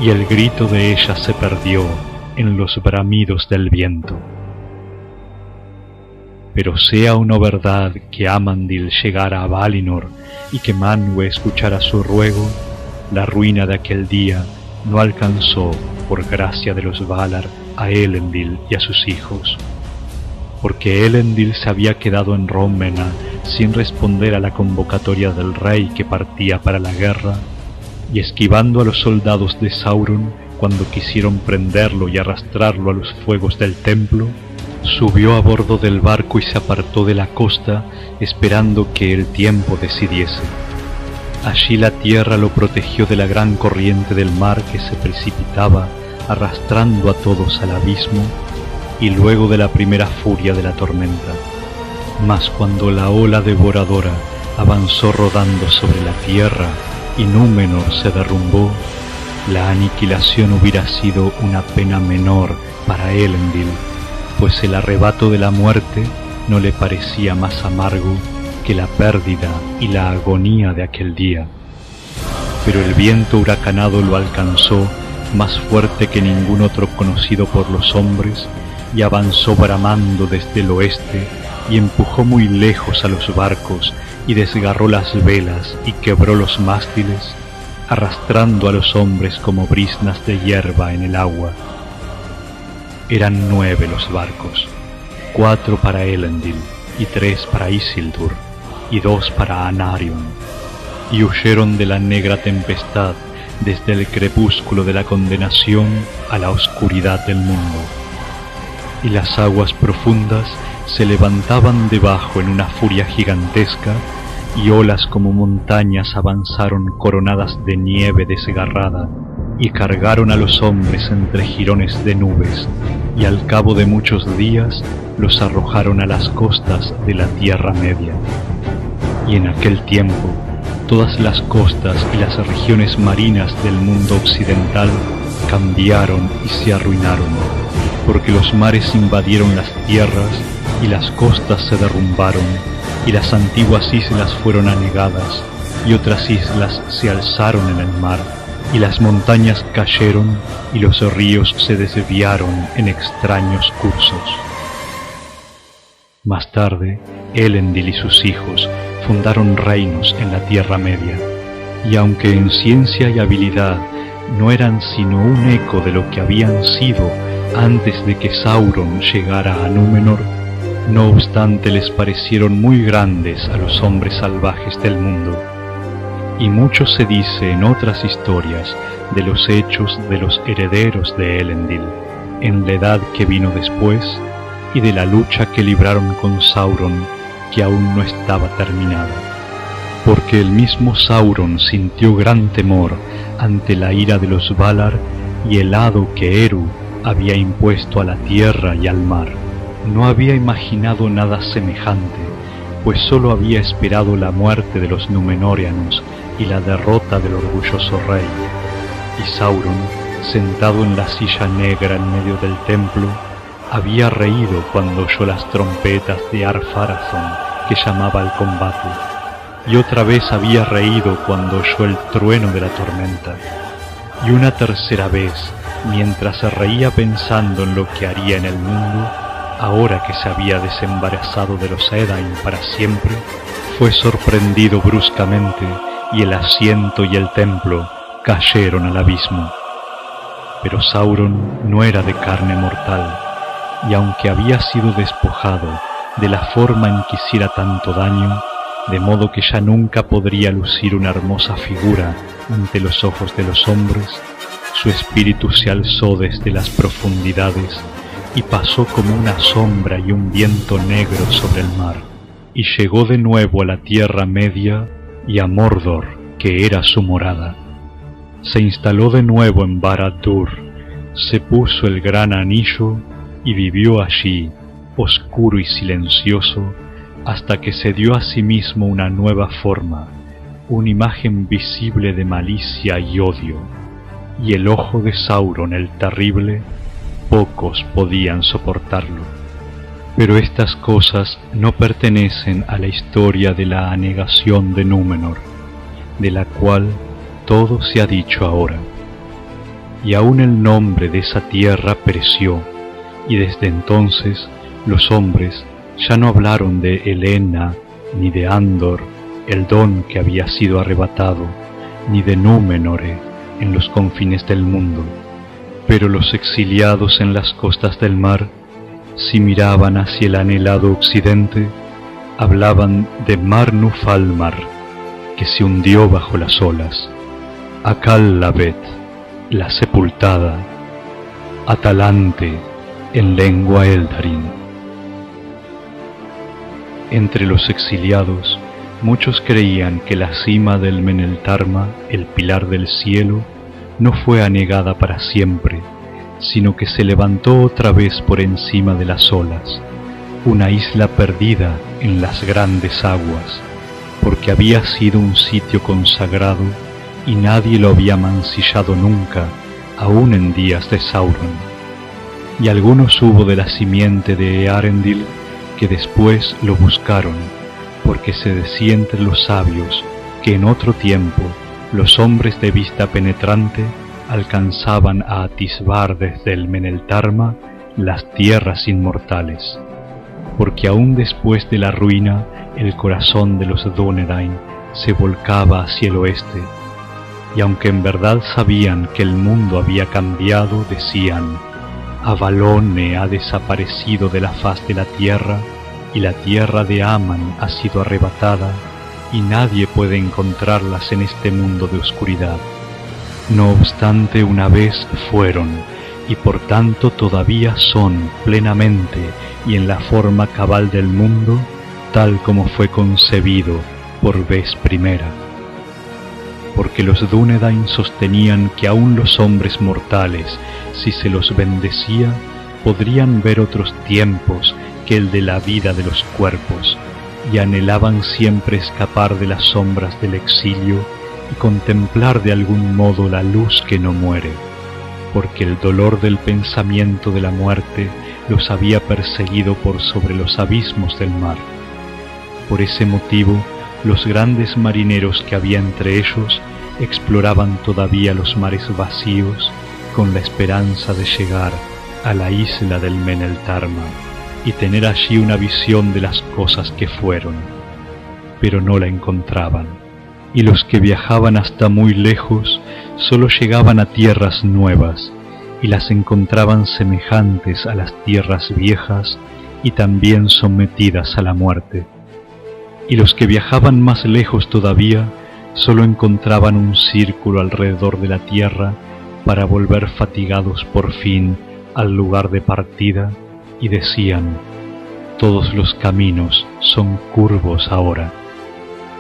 y el grito de ella se perdió en los bramidos del viento. Pero sea o no verdad que Amandil llegara a Valinor y que Manwë escuchara su ruego, la ruina de aquel día no alcanzó, por gracia de los Valar, a Elendil y a sus hijos, porque Elendil se había quedado en Rómena sin responder a la convocatoria del rey que partía para la guerra, y esquivando a los soldados de Sauron cuando quisieron prenderlo y arrastrarlo a los fuegos del templo, subió a bordo del barco y se apartó de la costa esperando que el tiempo decidiese. Allí la tierra lo protegió de la gran corriente del mar que se precipitaba arrastrando a todos al abismo, y luego de la primera furia de la tormenta. Mas cuando la ola devoradora avanzó rodando sobre la tierra y Númenor se derrumbó, la aniquilación hubiera sido una pena menor para Elendil, pues el arrebato de la muerte no le parecía más amargo que la pérdida y la agonía de aquel día. Pero el viento huracanado lo alcanzó más fuerte que ningún otro conocido por los hombres, y avanzó bramando desde el oeste, y empujó muy lejos a los barcos, y desgarró las velas, y quebró los mástiles, arrastrando a los hombres como briznas de hierba en el agua. Eran 9 los barcos, 4 para Elendil, y 3 para Isildur, y 2 para Anarion, y huyeron de la negra tempestad desde el crepúsculo de la condenación a la oscuridad del mundo. Y las aguas profundas se levantaban debajo en una furia gigantesca, y olas como montañas avanzaron coronadas de nieve desgarrada, y cargaron a los hombres entre jirones de nubes, y al cabo de muchos días los arrojaron a las costas de la Tierra Media. Y en aquel tiempo todas las costas y las regiones marinas del mundo occidental cambiaron y se arruinaron, porque los mares invadieron las tierras y las costas se derrumbaron, y las antiguas islas fueron anegadas, y otras islas se alzaron en el mar, y las montañas cayeron, y los ríos se desviaron en extraños cursos. Más tarde, Elendil y sus hijos fundaron reinos en la Tierra Media, y aunque en ciencia y habilidad no eran sino un eco de lo que habían sido antes de que Sauron llegara a Númenor, no obstante les parecieron muy grandes a los hombres salvajes del mundo. Y mucho se dice en otras historias de los hechos de los herederos de Elendil, en la edad que vino después, y de la lucha que libraron con Sauron, que aún no estaba terminada. Porque el mismo Sauron sintió gran temor ante la ira de los Valar y el hado que Eru había impuesto a la tierra y al mar. No había imaginado nada semejante, pues sólo había esperado la muerte de los Númenóreanos y la derrota del orgulloso rey. Y Sauron, sentado en la silla negra en medio del templo, había reído cuando oyó las trompetas de Ar-Pharazôn que llamaba al combate, y otra vez había reído cuando oyó el trueno de la tormenta, y una tercera vez, mientras se reía pensando en lo que haría en el mundo, ahora que se había desembarazado de los Edain para siempre, fue sorprendido bruscamente, y el asiento y el templo cayeron al abismo. Pero Sauron no era de carne mortal, y aunque había sido despojado de la forma en que hiciera tanto daño, de modo que ya nunca podría lucir una hermosa figura ante los ojos de los hombres, su espíritu se alzó desde las profundidades y pasó como una sombra y un viento negro sobre el mar, y llegó de nuevo a la Tierra Media y a Mordor, que era su morada. Se instaló de nuevo en Barad-dûr, se puso el gran anillo y vivió allí, oscuro y silencioso, hasta que se dio a sí mismo una nueva forma, una imagen visible de malicia y odio, y el ojo de Sauron el terrible, pocos podían soportarlo. Pero estas cosas no pertenecen a la historia de la anegación de Númenor, de la cual todo se ha dicho ahora. Y aún el nombre de esa tierra pereció, y desde entonces los hombres ya no hablaron de Helena, ni de Andor, el don que había sido arrebatado, ni de Númenore, en los confines del mundo. Pero los exiliados en las costas del mar, si miraban hacia el anhelado occidente, hablaban de Mar-Nufalmar, que se hundió bajo las olas, a Call-labeth, la sepultada, a Talante, en lengua Eldarin. Entre los exiliados, muchos creían que la cima del Meneltarma, el pilar del cielo, no fue anegada para siempre, sino que se levantó otra vez por encima de las olas, una isla perdida en las grandes aguas, porque había sido un sitio consagrado y nadie lo había mancillado nunca, aun en días de Sauron. Y algunos hubo de la simiente de Eärendil que después lo buscaron, porque se decía entre los sabios que en otro tiempo los hombres de vista penetrante alcanzaban a atisbar desde el Meneltarma las tierras inmortales, porque aún después de la ruina el corazón de los Dúnedain se volcaba hacia el oeste, y aunque en verdad sabían que el mundo había cambiado, decían: Avalone ha desaparecido de la faz de la tierra, y la tierra de Aman ha sido arrebatada, y nadie puede encontrarlas en este mundo de oscuridad. No obstante, una vez fueron, y por tanto todavía son plenamente y en la forma cabal del mundo, tal como fue concebido por vez primera. Porque los Dúnedain sostenían que aún los hombres mortales, si se los bendecía, podrían ver otros tiempos que el de la vida de los cuerpos, y anhelaban siempre escapar de las sombras del exilio y contemplar de algún modo la luz que no muere, porque el dolor del pensamiento de la muerte los había perseguido por sobre los abismos del mar. Por ese motivo, los grandes marineros que había entre ellos exploraban todavía los mares vacíos con la esperanza de llegar a la isla del Meneltarma y tener allí una visión de las cosas que fueron, pero no la encontraban, y los que viajaban hasta muy lejos solo llegaban a tierras nuevas y las encontraban semejantes a las tierras viejas y también sometidas a la muerte. Y los que viajaban más lejos todavía solo encontraban un círculo alrededor de la tierra para volver fatigados por fin al lugar de partida, y decían: todos los caminos son curvos ahora.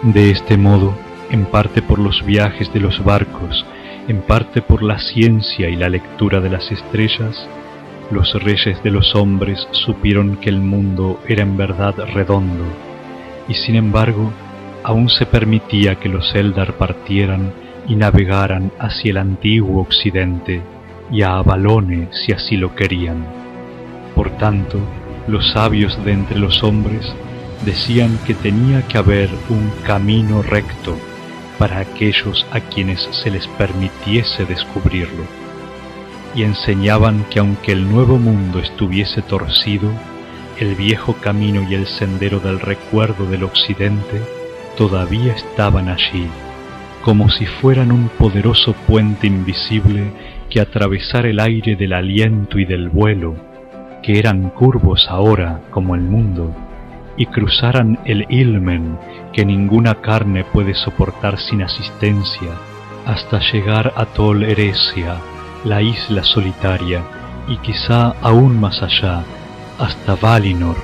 De este modo, en parte por los viajes de los barcos, en parte por la ciencia y la lectura de las estrellas, los reyes de los hombres supieron que el mundo era en verdad redondo, y sin embargo aún se permitía que los Eldar partieran y navegaran hacia el antiguo occidente y a Avalone si así lo querían. Por tanto, los sabios de entre los hombres decían que tenía que haber un camino recto para aquellos a quienes se les permitiese descubrirlo, y enseñaban que aunque el nuevo mundo estuviese torcido, el viejo camino y el sendero del recuerdo del occidente todavía estaban allí, como si fueran un poderoso puente invisible que atravesara el aire del aliento y del vuelo, que eran curvos ahora como el mundo, y cruzaran el Ilmen, que ninguna carne puede soportar sin asistencia, hasta llegar a Tol Eressëa, la isla solitaria, y quizá aún más allá, hasta Valinor,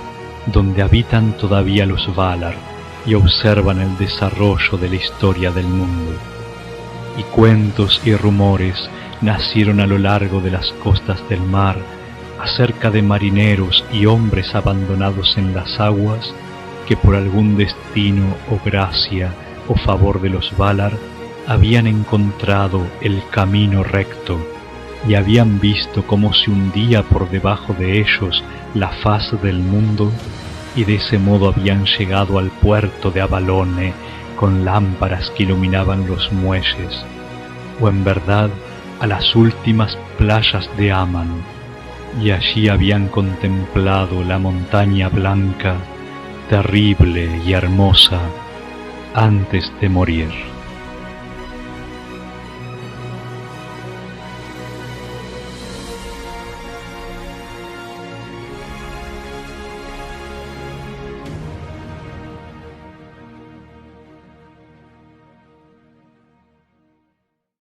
donde habitan todavía los Valar y observan el desarrollo de la historia del mundo. Y cuentos y rumores nacieron a lo largo de las costas del mar acerca de marineros y hombres abandonados en las aguas que por algún destino o gracia o favor de los Valar habían encontrado el camino recto y habían visto cómo se hundía por debajo de ellos la faz del mundo, y de ese modo habían llegado al puerto de Avalone con lámparas que iluminaban los muelles, o en verdad a las últimas playas de Aman, y allí habían contemplado la montaña blanca, terrible y hermosa, antes de morir.